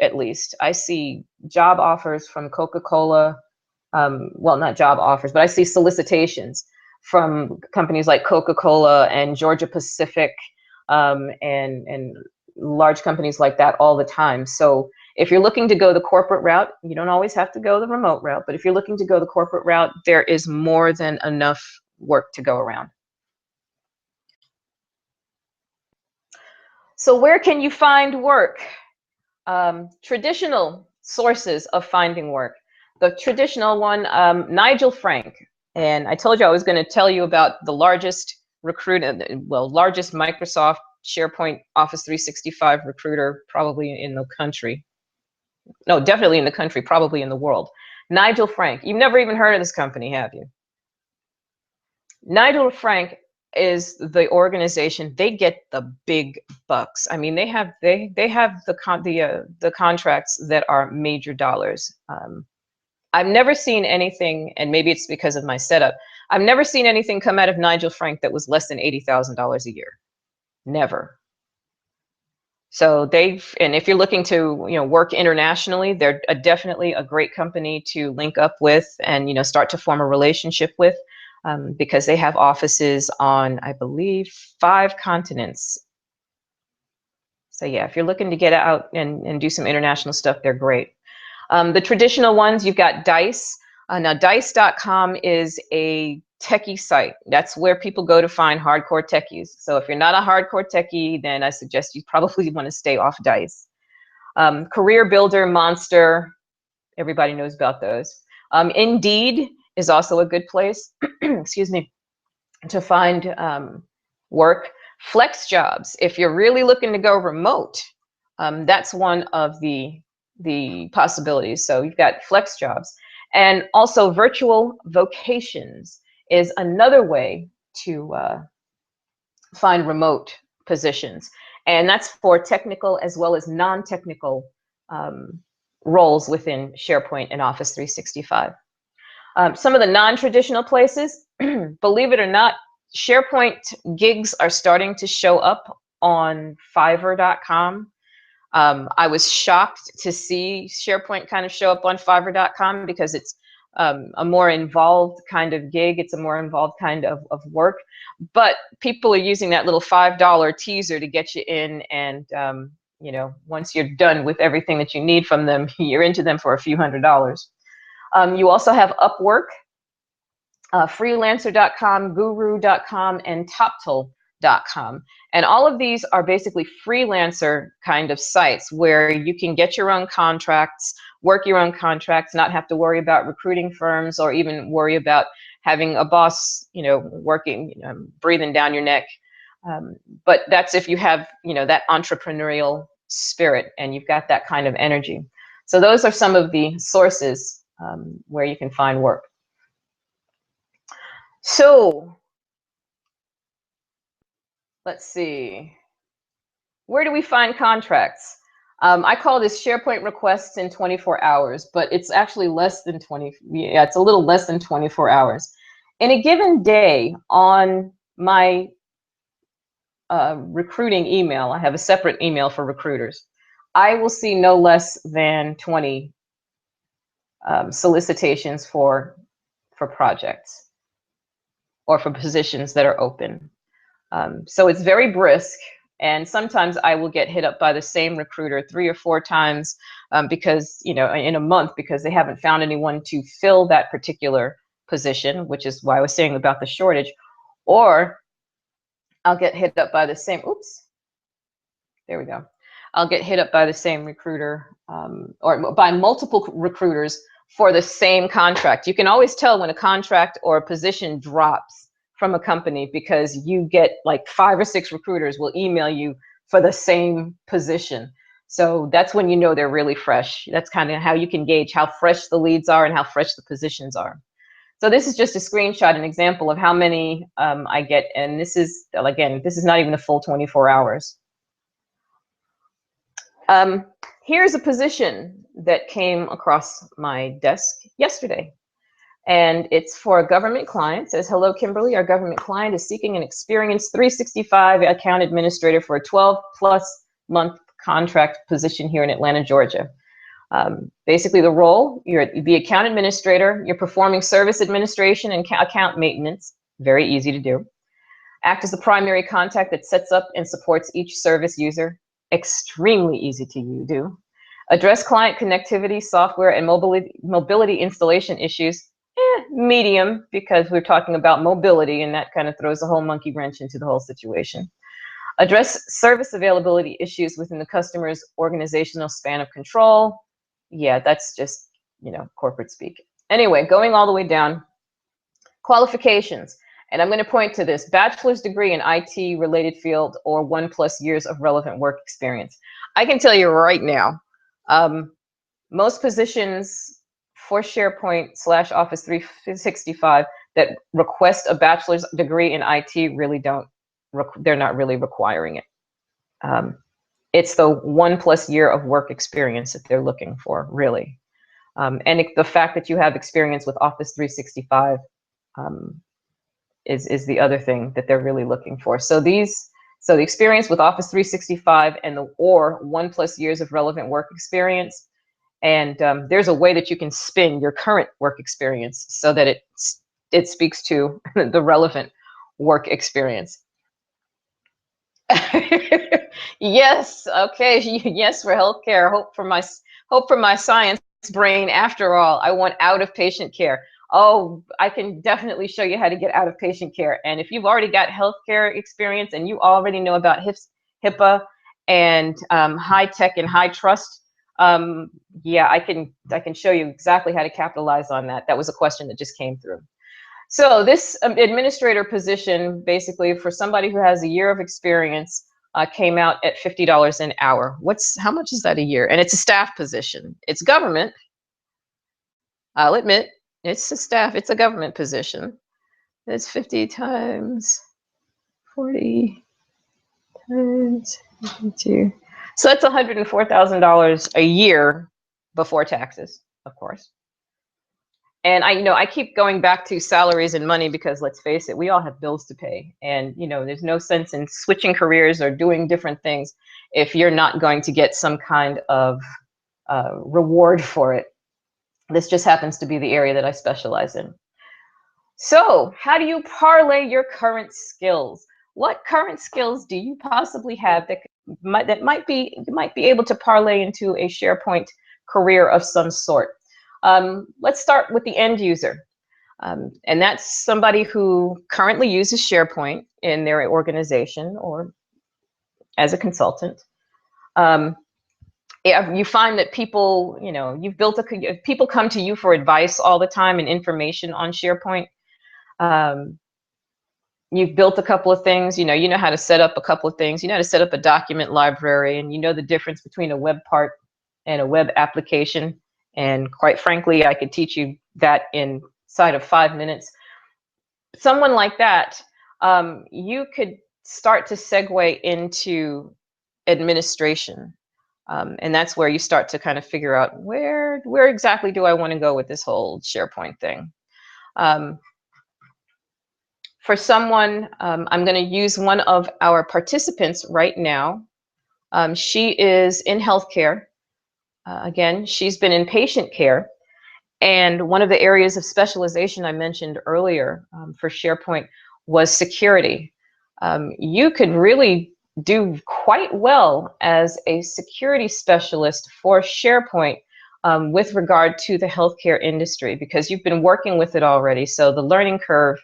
job offers from Coca-Cola, well, not job offers, but I see solicitations from companies like Coca-Cola and Georgia Pacific, and large companies like that all the time. So if you're looking to go the corporate route, you don't always have to go the remote route, but if you're looking to go the corporate route, there is more than enough work to go around. So where can you find work? Traditional sources of finding work. The traditional one, Nigel Frank. And I told you I was going to tell you about the largest largest Microsoft SharePoint Office 365 recruiter probably in the country. No, definitely in the country, probably in the world. Nigel Frank. You've never even heard of this company, have you? Nigel Frank is the organization. They get the big bucks. I mean, they have the contracts that are major dollars. I've never seen anything, and maybe it's because of my setup, I've never seen anything come out of Nigel Frank that was less than $80,000 a year. Never. So and if you're looking to, work internationally, they're definitely a great company to link up with and, start to form a relationship with, because they have offices on, I believe, 5 continents. So yeah, if you're looking to get out and do some international stuff, they're great. The traditional ones, you've got Dice. Now, Dice.com is a techie site. That's where people go to find hardcore techies. So if you're not a hardcore techie, then I suggest you probably want to stay off Dice. Career Builder, Monster, everybody knows about those. Indeed is also a good place, excuse me, to find work. Flex Jobs, if you're really looking to go remote, that's one of the possibilities. So you've got Flex Jobs. And also Virtual Vocations is another way to find remote positions. And that's for technical as well as non-technical roles within SharePoint and Office 365. Some of the non-traditional places, believe it or not, SharePoint gigs are starting to show up on Fiverr.com. I was shocked to see SharePoint kind of show up on Fiverr.com because it's a more involved kind of gig. It's a more involved kind of work. But people are using that little $5 teaser to get you in. And, once you're done with everything that you need from them, you're into them for a few $100s. You also have Upwork, freelancer.com, guru.com, and toptal.com. And all of these are basically freelancer kind of sites where you can get your own contracts, work your own contracts, not have to worry about recruiting firms or even worry about having a boss, working, breathing down your neck. But that's if you have, that entrepreneurial spirit and you've got that kind of energy. So those are some of the sources where you can find work. So let's see. Where do we find contracts? I call this SharePoint requests in 24 hours, but it's actually less than 20. Yeah, it's a little less than 24 hours. In a given day on my recruiting email, I have a separate email for recruiters. I will see no less than 20 solicitations for projects or for positions that are open. So it's very brisk. And sometimes I will get hit up by the same recruiter 3 or 4 times because, in a month, because they haven't found anyone to fill that particular position, which is why I was saying about the shortage. Or I'll get hit up by the same, there we go. I'll get hit up by the same recruiter or by multiple recruiters for the same contract. You can always tell when a contract or a position drops from a company because you get like 5 or 6 recruiters will email you for the same position. So that's when you know they're really fresh. That's kind of how you can gauge how fresh the leads are and how fresh the positions are. So this is just a screenshot, an example of how many I get. And this is, again, this is not even a full 24 hours. Here's a position that came across my desk yesterday. And it's for a government client. It says, hello, Kimberly. Our government client is seeking an experienced 365 account administrator for a 12+ month contract position here in Atlanta, Georgia. Basically the role, you're the account administrator, you're performing service administration and account maintenance, very easy to do. Act as the primary contact that sets up and supports each service user, extremely easy to do. Address client connectivity, software, and mobility installation issues, medium, because we're talking about mobility and that kind of throws a whole monkey wrench into the whole situation. Address service availability issues within the customer's organizational span of control. Yeah, that's just, corporate speak. Anyway, going all the way down, qualifications. And I'm going to point to this: bachelor's degree in IT related field or 1+ years of relevant work experience. I can tell you right now, most positions for SharePoint/Office 365 that request a bachelor's degree in IT really don't, they're not really requiring it. It's the 1+ year of work experience that they're looking for, really. And the fact that you have experience with Office 365 is the other thing that they're really looking for. So the experience with Office 365 and or 1+ years of relevant work experience. And there's a way that you can spin your current work experience so that it speaks to the relevant work experience. Yes, okay, yes, for healthcare. Hope for my science brain. After all, I want out of patient care. Oh, I can definitely show you how to get out of patient care. And if you've already got healthcare experience and you already know about HIPAA and high tech and high trust, yeah, I can show you exactly how to capitalize on that. That was a question that just came through. So this administrator position, basically for somebody who has a year of experience, came out at $50 an hour. How much is that a year? And it's a staff position. It's government. I'll admit, it's a government position. It's 50 times 40 times 52. So that's $104,000 a year before taxes, of course. And I keep going back to salaries and money because, let's face it, we all have bills to pay. And, there's no sense in switching careers or doing different things if you're not going to get some kind of reward for it. This just happens to be the area that I specialize in. So how do you parlay your current skills? What current skills do you possibly have that you might be able to parlay into a SharePoint career of some sort? Let's start with the end user. And that's somebody who currently uses SharePoint in their organization or as a consultant. You find that people, people come to you for advice all the time and information on SharePoint. You've built a couple of things, you know how to set up a couple of things, you know how to set up a document library, and you know the difference between a web part and a web application. And quite frankly, I could teach you that inside of 5 minutes. Someone like that, you could start to segue into administration. And that's where you start to kind of figure out where exactly do I want to go with this whole SharePoint thing. For someone, I'm going to use one of our participants right now. She is in healthcare. Again, she's been in patient care. And one of the areas of specialization I mentioned earlier for SharePoint was security. You could really do quite well as a security specialist for SharePoint with regard to the healthcare industry, because you've been working with it already. So the learning curve,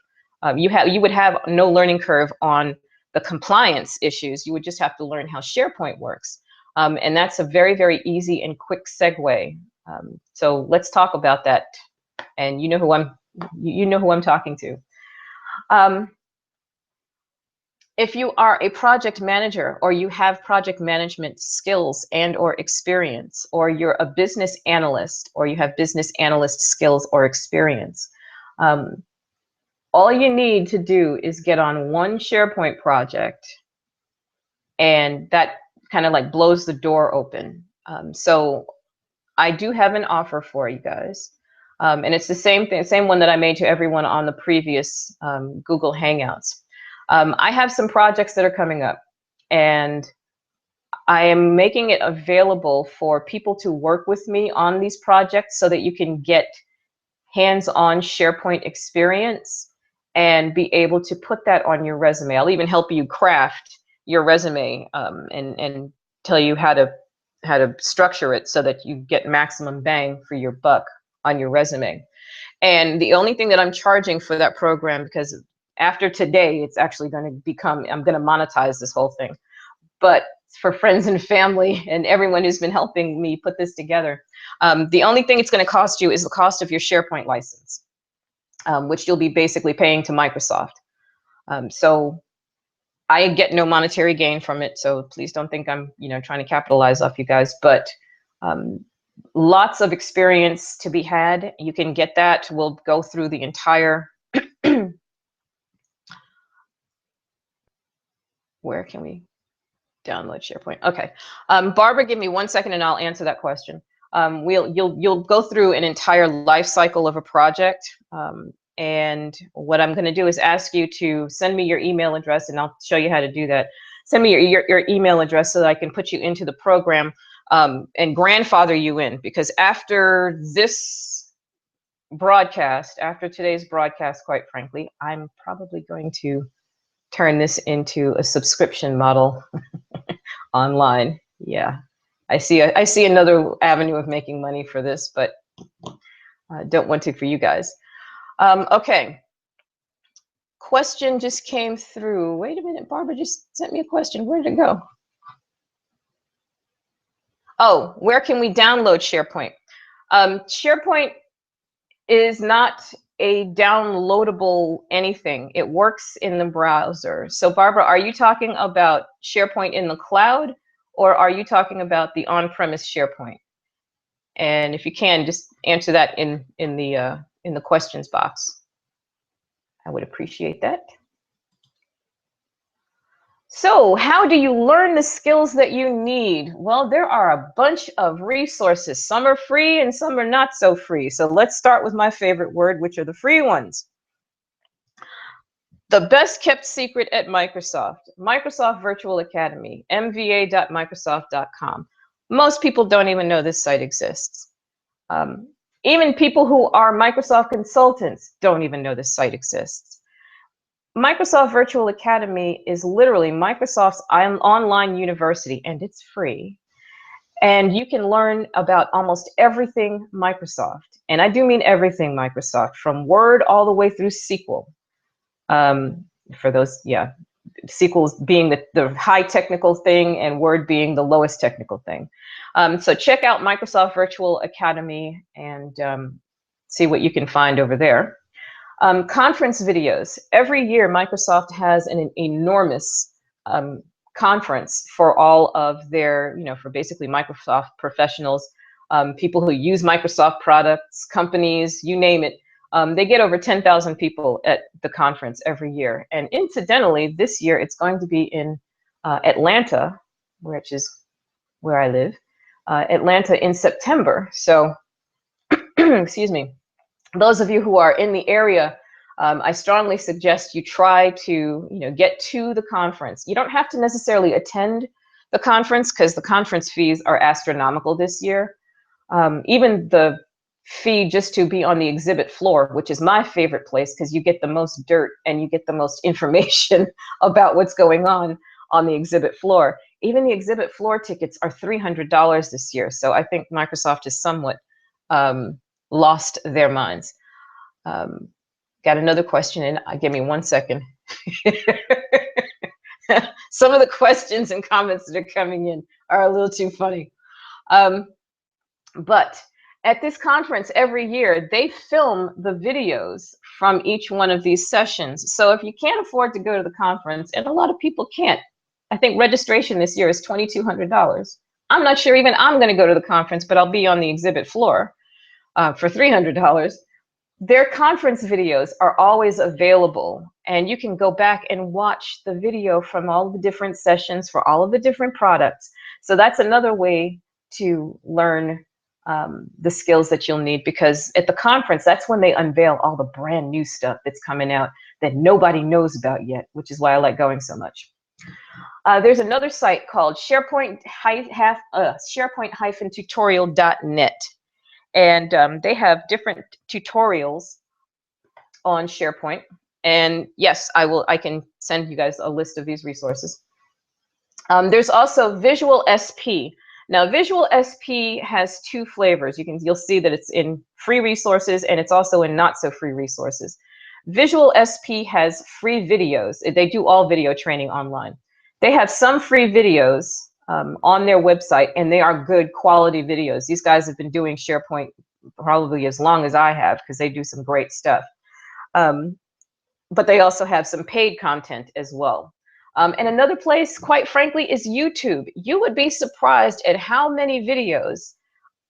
you would have no learning curve on the compliance issues. You would just have to learn how SharePoint works. And that's a very, very easy and quick segue. So let's talk about that. And you know who I'm talking to. If you are a project manager, or you have project management skills and or experience, or you're a business analyst, or you have business analyst skills or experience, all you need to do is get on one SharePoint project, and that kind of like blows the door open. So I do have an offer for you guys. And it's the same thing, same one that I made to everyone on the previous Google Hangouts. I have some projects that are coming up, and I am making it available for people to work with me on these projects so that you can get hands-on SharePoint experience and be able to put that on your resume. I'll even help you craft your resume and tell you how to structure it so that you get maximum bang for your buck on your resume. And the only thing that I'm charging for that program, because after today, it's actually going to become, I'm going to monetize this whole thing. But for friends and family and everyone who's been helping me put this together. The only thing it's going to cost you is the cost of your SharePoint license, which you'll be basically paying to Microsoft. So I get no monetary gain from it, so please don't think I'm, trying to capitalize off you guys. But lots of experience to be had. You can get that. We'll go through the entire. Where can we download SharePoint? Okay, Barbara, give me 1 second and I'll answer that question. You'll go through an entire life cycle of a project. And what I'm going to do is ask you to send me your email address, and I'll show you how to do that. Send me your email address so that I can put you into the program and grandfather you in, because after this broadcast, after today's broadcast, quite frankly, I'm probably going to turn this into a subscription model online. Yeah, I see another avenue of making money for this, but don't want to for you guys. Okay. Question just came through. Wait a minute, Barbara just sent me a question. Where did it go? Oh, where can we download SharePoint? SharePoint is not a downloadable anything. It works in the browser. So Barbara, are you talking about SharePoint in the cloud, or are you talking about the on-premise SharePoint? And if you can, just answer that in the questions box. I would appreciate that. So how do you learn the skills that you need? Well, there are a bunch of resources. Some are free and some are not so free. So let's start with my favorite word, which are the free ones. The best kept secret at Microsoft, Microsoft Virtual Academy, mva.microsoft.com. Most people don't even know this site exists. Even people who are Microsoft consultants don't even know this site exists. Microsoft Virtual Academy is literally Microsoft's online university, and it's free. And you can learn about almost everything Microsoft. And I do mean everything Microsoft, from Word all the way through SQL. For those, yeah, SQL being the high technical thing and Word being the lowest technical thing. So check out Microsoft Virtual Academy and see what you can find over there. Conference videos. Every year, Microsoft has an enormous conference for all of their, for basically Microsoft professionals, people who use Microsoft products, companies, you name it. They get over 10,000 people at the conference every year. And incidentally, this year it's going to be in Atlanta, which is where I live, Atlanta in September. So, excuse me. Those of you who are in the area, I strongly suggest you try to, get to the conference. You don't have to necessarily attend the conference because the conference fees are astronomical this year. Even the fee just to be on the exhibit floor, which is my favorite place because you get the most dirt and you get the most information about what's going on the exhibit floor. Even the exhibit floor tickets are $300 this year. So I think Microsoft has somewhat lost their minds. Got another question in. Give me 1 second. Some of the questions and comments that are coming in are a little too funny. But at this conference every year, they film the videos from each one of these sessions. So if you can't afford to go to the conference, and a lot of people can't, I think registration this year is $2,200. I'm not sure even I'm going to go to the conference, but I'll be on the exhibit floor for $300. Their conference videos are always available, and you can go back and watch the video from all the different sessions for all of the different products. So that's another way to learn the skills that you'll need, because at the conference, that's when they unveil all the brand new stuff that's coming out that nobody knows about yet, which is why I like going so much. There's another site called SharePoint-tutorial.net. And they have different tutorials on SharePoint. And yes, I can send you guys a list of these resources. There's also Visual SP. Now, Visual SP has two flavors. You'll see that it's in free resources and it's also in not so free resources. Visual SP has free videos. They do all video training online. They have some free videos on their website, and they are good quality videos. These guys have been doing SharePoint probably as long as I have, because they do some great stuff. But they also have some paid content as well. And another place, quite frankly, is YouTube. You would be surprised at how many videos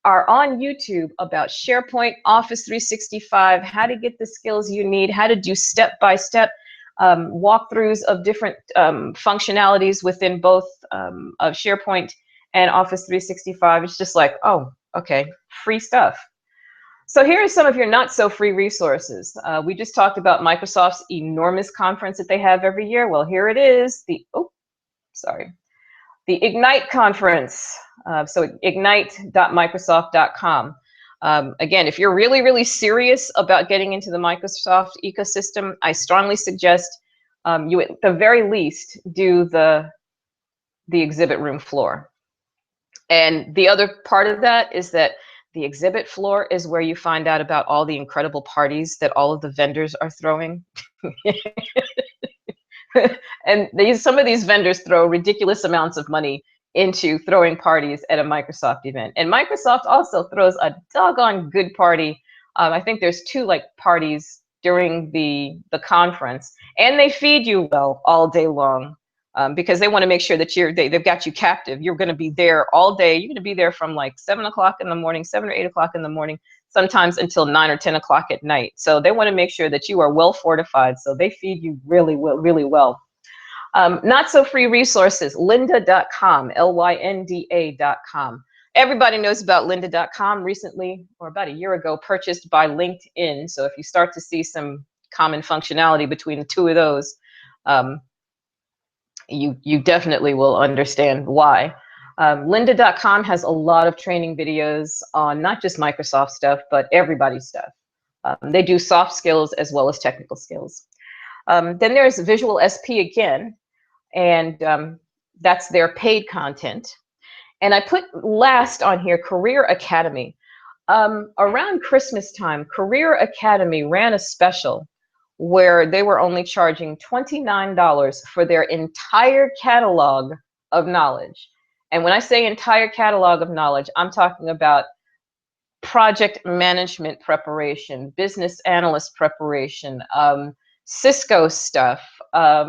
are on YouTube about SharePoint, Office 365, how to get the skills you need, how to do step-by-step walkthroughs of different functionalities within both of SharePoint and Office 365. It's just like, oh, okay, free stuff. So here are some of your not so free resources. We just talked about Microsoft's enormous conference that they have every year. Well, here it is, the Ignite conference. So ignite.microsoft.com. Again, if you're really, really serious about getting into the Microsoft ecosystem, I strongly suggest you at the very least do the exhibit room floor. And the other part of that is that the exhibit floor is where you find out about all the incredible parties that all of the vendors are throwing. And some of these vendors throw ridiculous amounts of money into throwing parties at a Microsoft event. And Microsoft also throws a doggone good party. I think there's 2 parties during the conference, and they feed you well all day long. Because they want to make sure that they've got you captive. You're going to be there all day. You're going to be there from like 7 o'clock in the morning, 7 or 8 o'clock in the morning, sometimes until 9 or 10 o'clock at night. So they want to make sure that you are well fortified. So they feed you really well, really well. Not so free resources, lynda.com, lynda.com. Everybody knows about lynda.com. Recently, or about a year ago, purchased by LinkedIn. So if you start to see some common functionality between the 2 of those, you definitely will understand why. Lynda.com has a lot of training videos on not just Microsoft stuff, but everybody's stuff. They do soft skills as well as technical skills. Then there's Visual SP again, and that's their paid content. And I put last on here Career Academy. Around Christmas time, Career Academy ran a special where they were only charging $29 for their entire catalog of knowledge. And when I say entire catalog of knowledge, I'm talking about project management preparation, business analyst preparation, Cisco stuff. I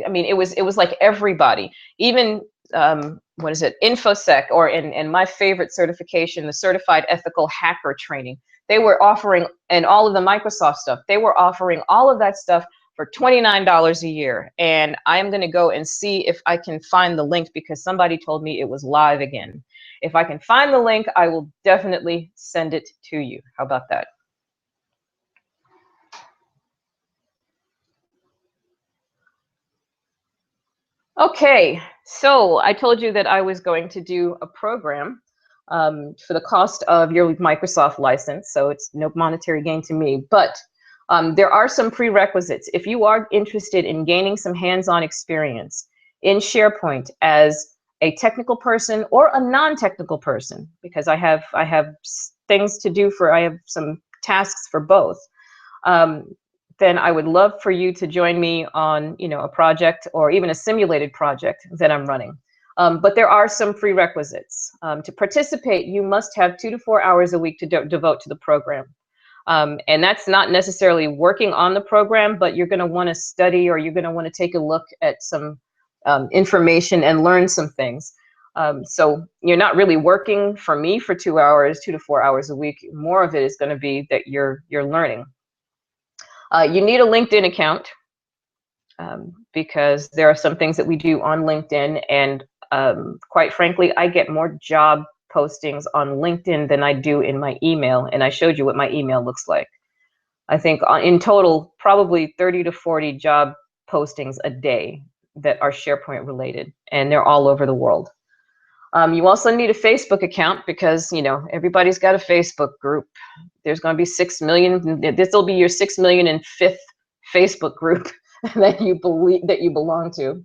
mean, it was like everybody, even what is it, InfoSec, or in my favorite certification, the Certified Ethical Hacker Training. They were offering, and all of the Microsoft stuff, they were offering all of that stuff for $29 a year. And I'm going to go and see if I can find the link, because somebody told me it was live again. If I can find the link, I will definitely send it to you. How about that? Okay, so I told you that I was going to do a program for the cost of your Microsoft license, so it's no monetary gain to me, but there are some prerequisites. If you are interested in gaining some hands-on experience in SharePoint as a technical person or a non-technical person, because I have things to do I have some tasks for both, then I would love for you to join me on, a project or even a simulated project that I'm running. But there are some prerequisites. To participate, you must have 2 to 4 hours a week to devote to the program. And that's not necessarily working on the program, but you're going to want to study, or you're going to want to take a look at some information and learn some things. So you're not really working for me for 2 hours, 2 to 4 hours a week. More of it is going to be that you're learning. You need a LinkedIn account, because there are some things that we do on LinkedIn, and quite frankly, I get more job postings on LinkedIn than I do in my email, and I showed you what my email looks like. I think in total, probably 30 to 40 job postings a day that are SharePoint related, and they're all over the world. You also need a Facebook account, because everybody's got a Facebook group. There's going to be 6 million. This will be your 6 million and fifth Facebook group that you belong to.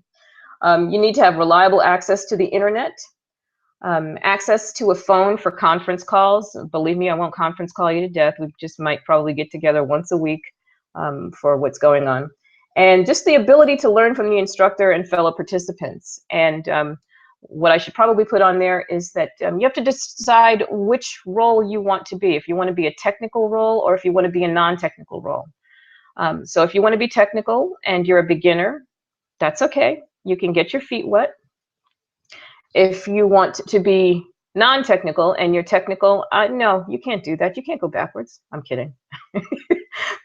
You need to have reliable access to the internet, access to a phone for conference calls. Believe me, I won't conference call you to death. We just might probably get together once a week for what's going on, and just the ability to learn from the instructor and fellow participants. And what I should probably put on there is that you have to decide which role you want to be, if you want to be a technical role or if you want to be a non-technical role. So if you want to be technical and you're a beginner, that's okay. You can get your feet wet. If you want to be non-technical and you're technical, no, you can't do that. You can't go backwards. I'm kidding.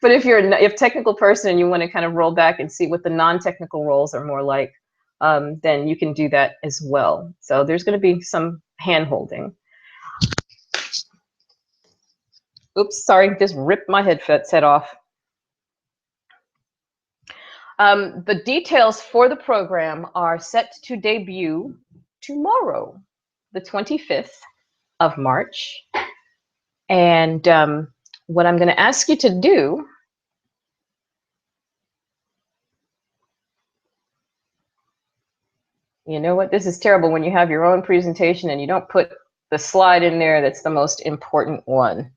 But if you're a technical person and you want to kind of roll back and see what the non-technical roles are more like, then you can do that as well. So there's going to be some hand-holding. Oops, sorry, just ripped my headset off. The details for the program are set to debut tomorrow, the 25th of March. And what I'm going to ask you to do you know what, this is terrible when you have your own presentation and you don't put the slide in there that's the most important one.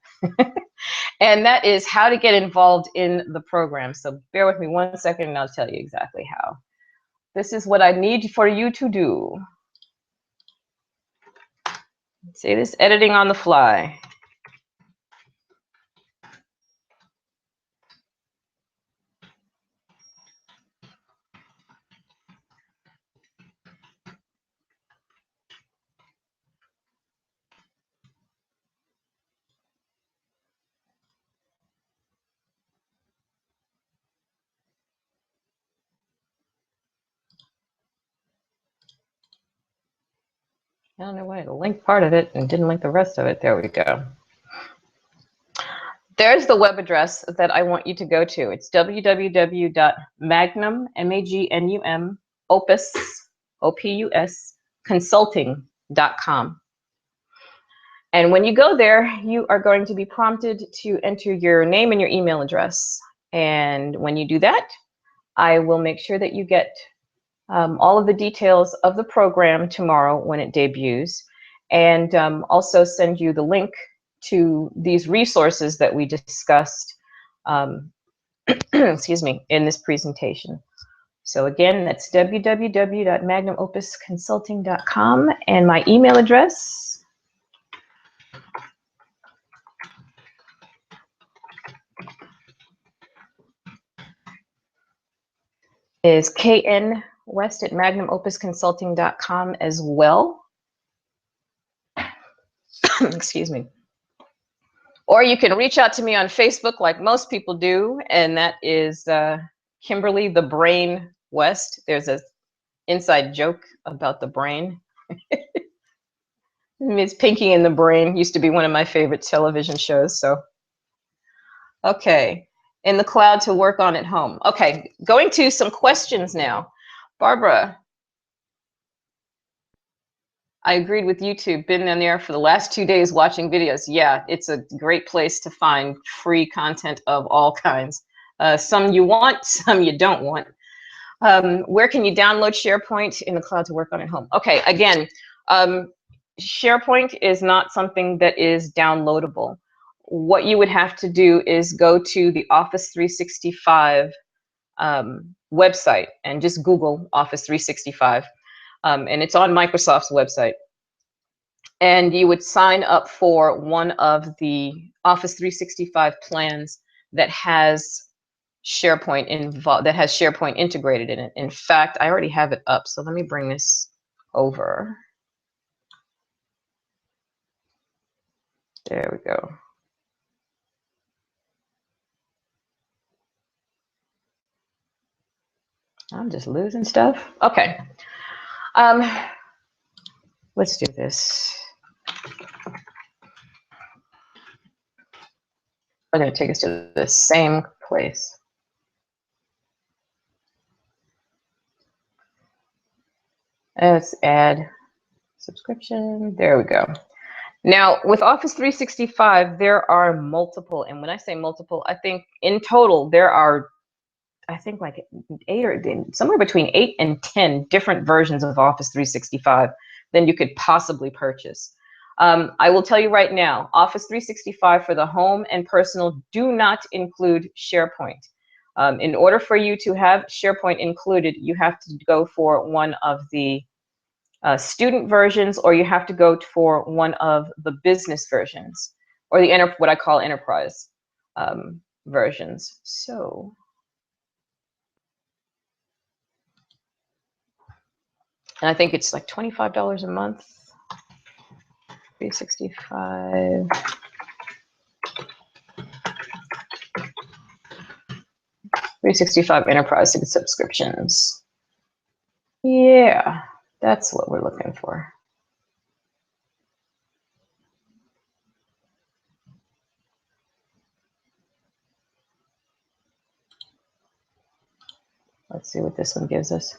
And that is how to get involved in the program. So bear with me 1 second and I'll tell you exactly how. This is what I need for you to do. See, this editing on the fly. I don't know why it linked part of it and didn't link the rest of it. There we go. There's the web address that I want you to go to. It's www.magnum, M-A-G-N-U-M, opus, O-P-U-S, consulting.com. And when you go there, you are going to be prompted to enter your name and your email address. And when you do that, I will make sure that you get all of the details of the program tomorrow when it debuts, and also send you the link to these resources that we discussed excuse me, in this presentation. So again, that's www.magnumopusconsulting.com, and my email address is knwest@magnumopusconsulting.com as well. Excuse me. Or you can reach out to me on Facebook like most people do, and that is Kimberly the Brain West. There's an inside joke about the brain. It's Pinky and the Brain. Used to be one of my favorite television shows. So, okay, in the cloud to work on at home. Okay, going to some questions now. Barbara, I agreed with YouTube. Been in there for the last 2 days watching videos. Yeah, it's a great place to find free content of all kinds. Some you want, some you don't want. Where can you download SharePoint in the cloud to work on at home? Okay, again, SharePoint is not something that is downloadable. What you would have to do is go to the Office 365 website and just Google Office 365. And it's on Microsoft's website. And you would sign up for one of the Office 365 plans that has SharePoint involved, that has SharePoint integrated in it. In fact, I already have it up, so let me bring this over. There we go. I'm just losing stuff. Okay. Let's do this. I'm going to take us to the same place. Let's add subscription. There we go. Now, with Office 365, there are multiple, and when I say multiple, I think in total there are, I think like 8 or somewhere between 8 and 10 different versions of Office 365 than you could possibly purchase. I will tell you right now, Office 365 for the home and personal do not include SharePoint. In order for you to have SharePoint included, you have to go for one of the student versions, or you have to go for one of the business versions, or the what I call enterprise versions. So, and I think it's like $25 a month, $365. $365 enterprise subscriptions. Yeah, that's what we're looking for. Let's see what this one gives us.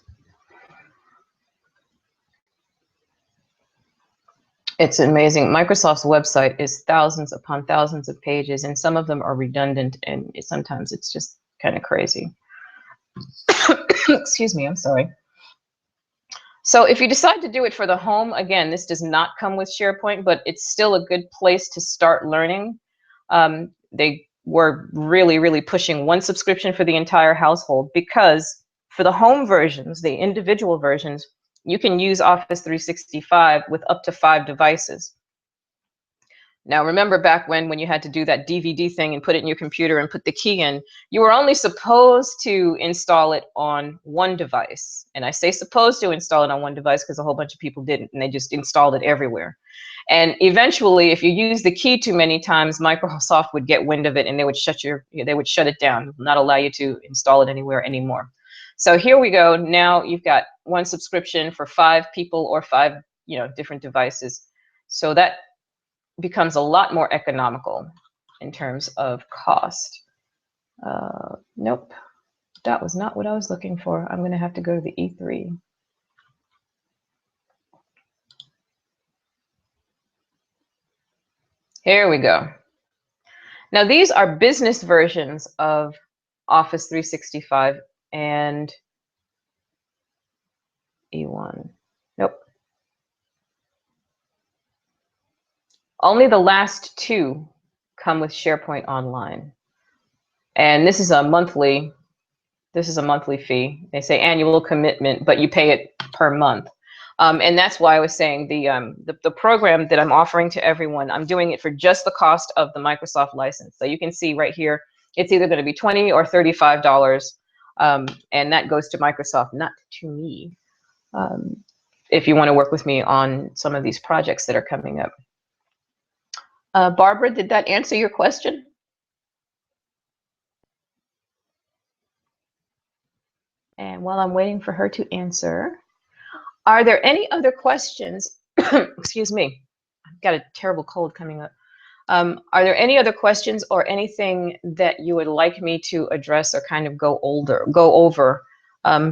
It's amazing. Microsoft's website is thousands upon thousands of pages, and some of them are redundant, and sometimes it's just kind of crazy. Excuse me, I'm sorry. So if you decide to do it for the home, again, this does not come with SharePoint, but it's still a good place to start learning. They were really, really pushing one subscription for the entire household, because for the home versions, the individual versions, you can use Office 365 with up to 5 devices. Now, remember back when you had to do that DVD thing and put it in your computer and put the key in, you were only supposed to install it on one device. And I say supposed to install it on one device because a whole bunch of people didn't, and they just installed it everywhere. And eventually, if you use the key too many times, Microsoft would get wind of it, and they would shut it down, not allow you to install it anywhere anymore. So here we go. Now you've got one subscription for 5 people or 5, different devices. So that becomes a lot more economical in terms of cost. Nope, that was not what I was looking for. I'm going to have to go to the E3. Here we go. Now these are business versions of Office 365 and E1. Nope. Only the last 2 come with SharePoint Online. And this is a monthly fee. They say annual commitment, but you pay it per month. And that's why I was saying the program that I'm offering to everyone, I'm doing it for just the cost of the Microsoft license. So you can see right here, it's either going to be $20 or $35, and that goes to Microsoft, not to me, if you want to work with me on some of these projects that are coming up. Barbara, did that answer your question? And while I'm waiting for her to answer, are there any other questions? Excuse me, I've got a terrible cold coming up. Are there any other questions or anything that you would like me to address or kind of go over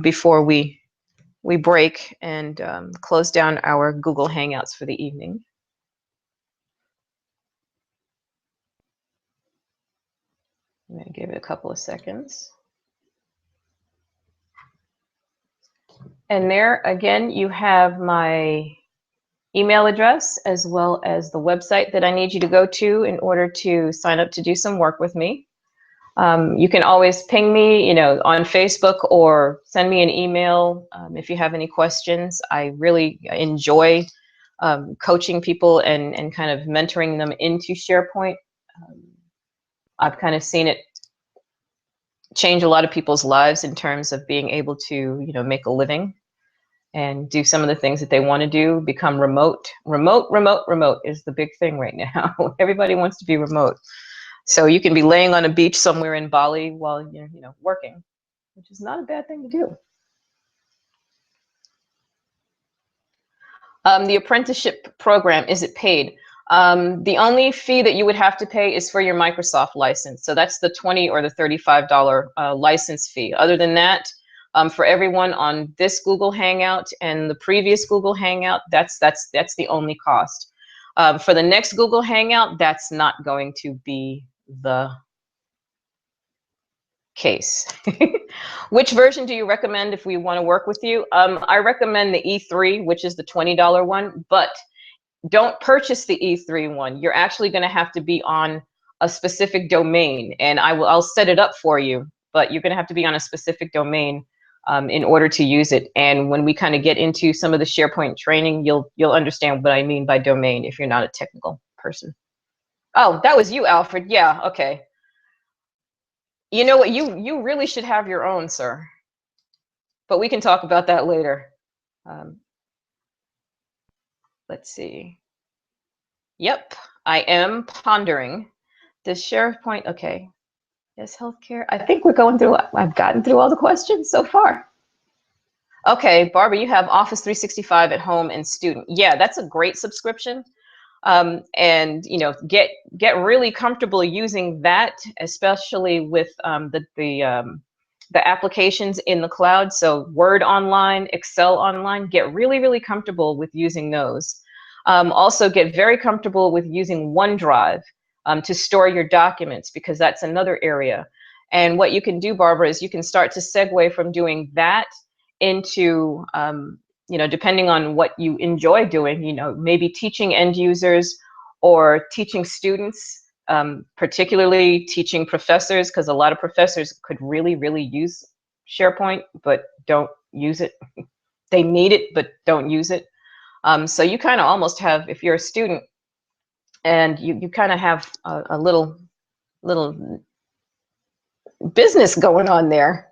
before we break and close down our Google Hangouts for the evening? I'm going to give it a couple of seconds. And there, again, you have my email address as well as the website that I need you to go to in order to sign up to do some work with me. You can always ping me, on Facebook, or send me an email if you have any questions. I really enjoy coaching people and kind of mentoring them into SharePoint. I've kind of seen it change a lot of people's lives in terms of being able to, make a living and do some of the things that they want to do, become remote. Remote is the big thing right now. Everybody wants to be remote. So you can be laying on a beach somewhere in Bali while you're, working, which is not a bad thing to do. The apprenticeship program, is it paid? The only fee that you would have to pay is for your Microsoft license. So that's the $20 or the $35 license fee. Other than that, for everyone on this Google Hangout and the previous Google Hangout, that's the only cost. For the next Google Hangout, that's not going to be the case. Which version do you recommend if we want to work with you? I recommend the E3, which is the $20 one, but don't purchase the E3 one. You're actually going to have to be on a specific domain, and I'll set it up for you, but you're going to have to be on a specific domain in order to use it. And when we kind of get into some of the SharePoint training, you'll understand what I mean by domain if you're not a technical person. Oh, that was you, Alfred. Yeah, okay. You know what? You really should have your own, sir. But we can talk about that later. Let's see. Yep, I am pondering. Does SharePoint, okay. Yes, healthcare. I think we're going through, I've gotten through all the questions so far. Okay, Barbara, you have Office 365 at home and student. Yeah, that's a great subscription. And you know, get really comfortable using that, especially with the applications in the cloud. So Word Online, Excel Online, get really comfortable with using those. Also get very comfortable with using OneDrive to store your documents, because that's another area. And what you can do, Barbara, is you can start to segue from doing that into, you know, depending on what you enjoy doing, you know, maybe teaching end users or teaching students, particularly teaching professors, because a lot of professors could really use SharePoint, but don't use it. They need it, but don't use it. So you kind of almost have, if you're a student, and you kind of have a little business going on there.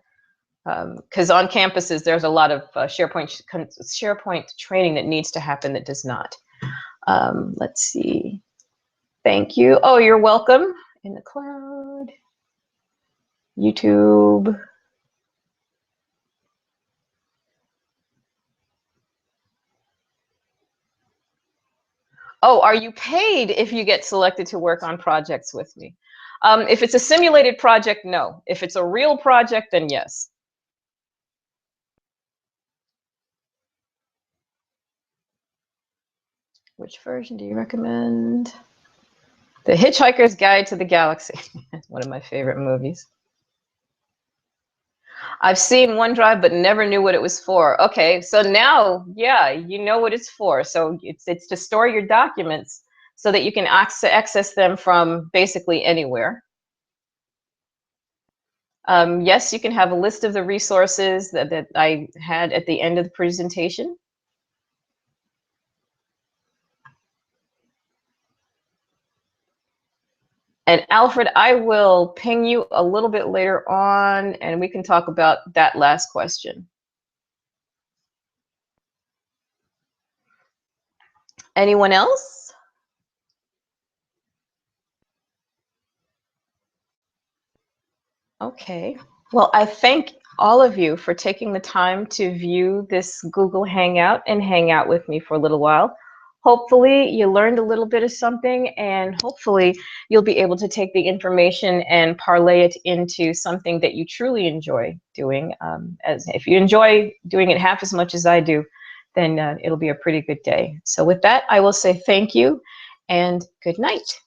Because on campuses, there's a lot of SharePoint training that needs to happen that does not. Let's see. Thank you. Oh, you're welcome. In the cloud. YouTube. Oh, are you paid if you get selected to work on projects with me? If it's a simulated project, no. If it's a real project, then yes. Which version do you recommend? The Hitchhiker's Guide to the Galaxy. One of my favorite movies. I've seen OneDrive, but never knew what it was for. Okay, so now, yeah, you know what it's for. So it's to store your documents so that you can access them from basically anywhere. Yes, you can have a list of the resources that I had at the end of the presentation. And Alfred, I will ping you a little bit later on, and we can talk about that last question. Anyone else? Okay. Well, I thank all of you for taking the time to view this Google Hangout and hang out with me for a little while. Hopefully you learned a little bit of something, and hopefully you'll be able to take the information and parlay it into something that you truly enjoy doing. As if you enjoy doing it half as much as I do, then it'll be a pretty good day. So with that, I will say thank you and good night.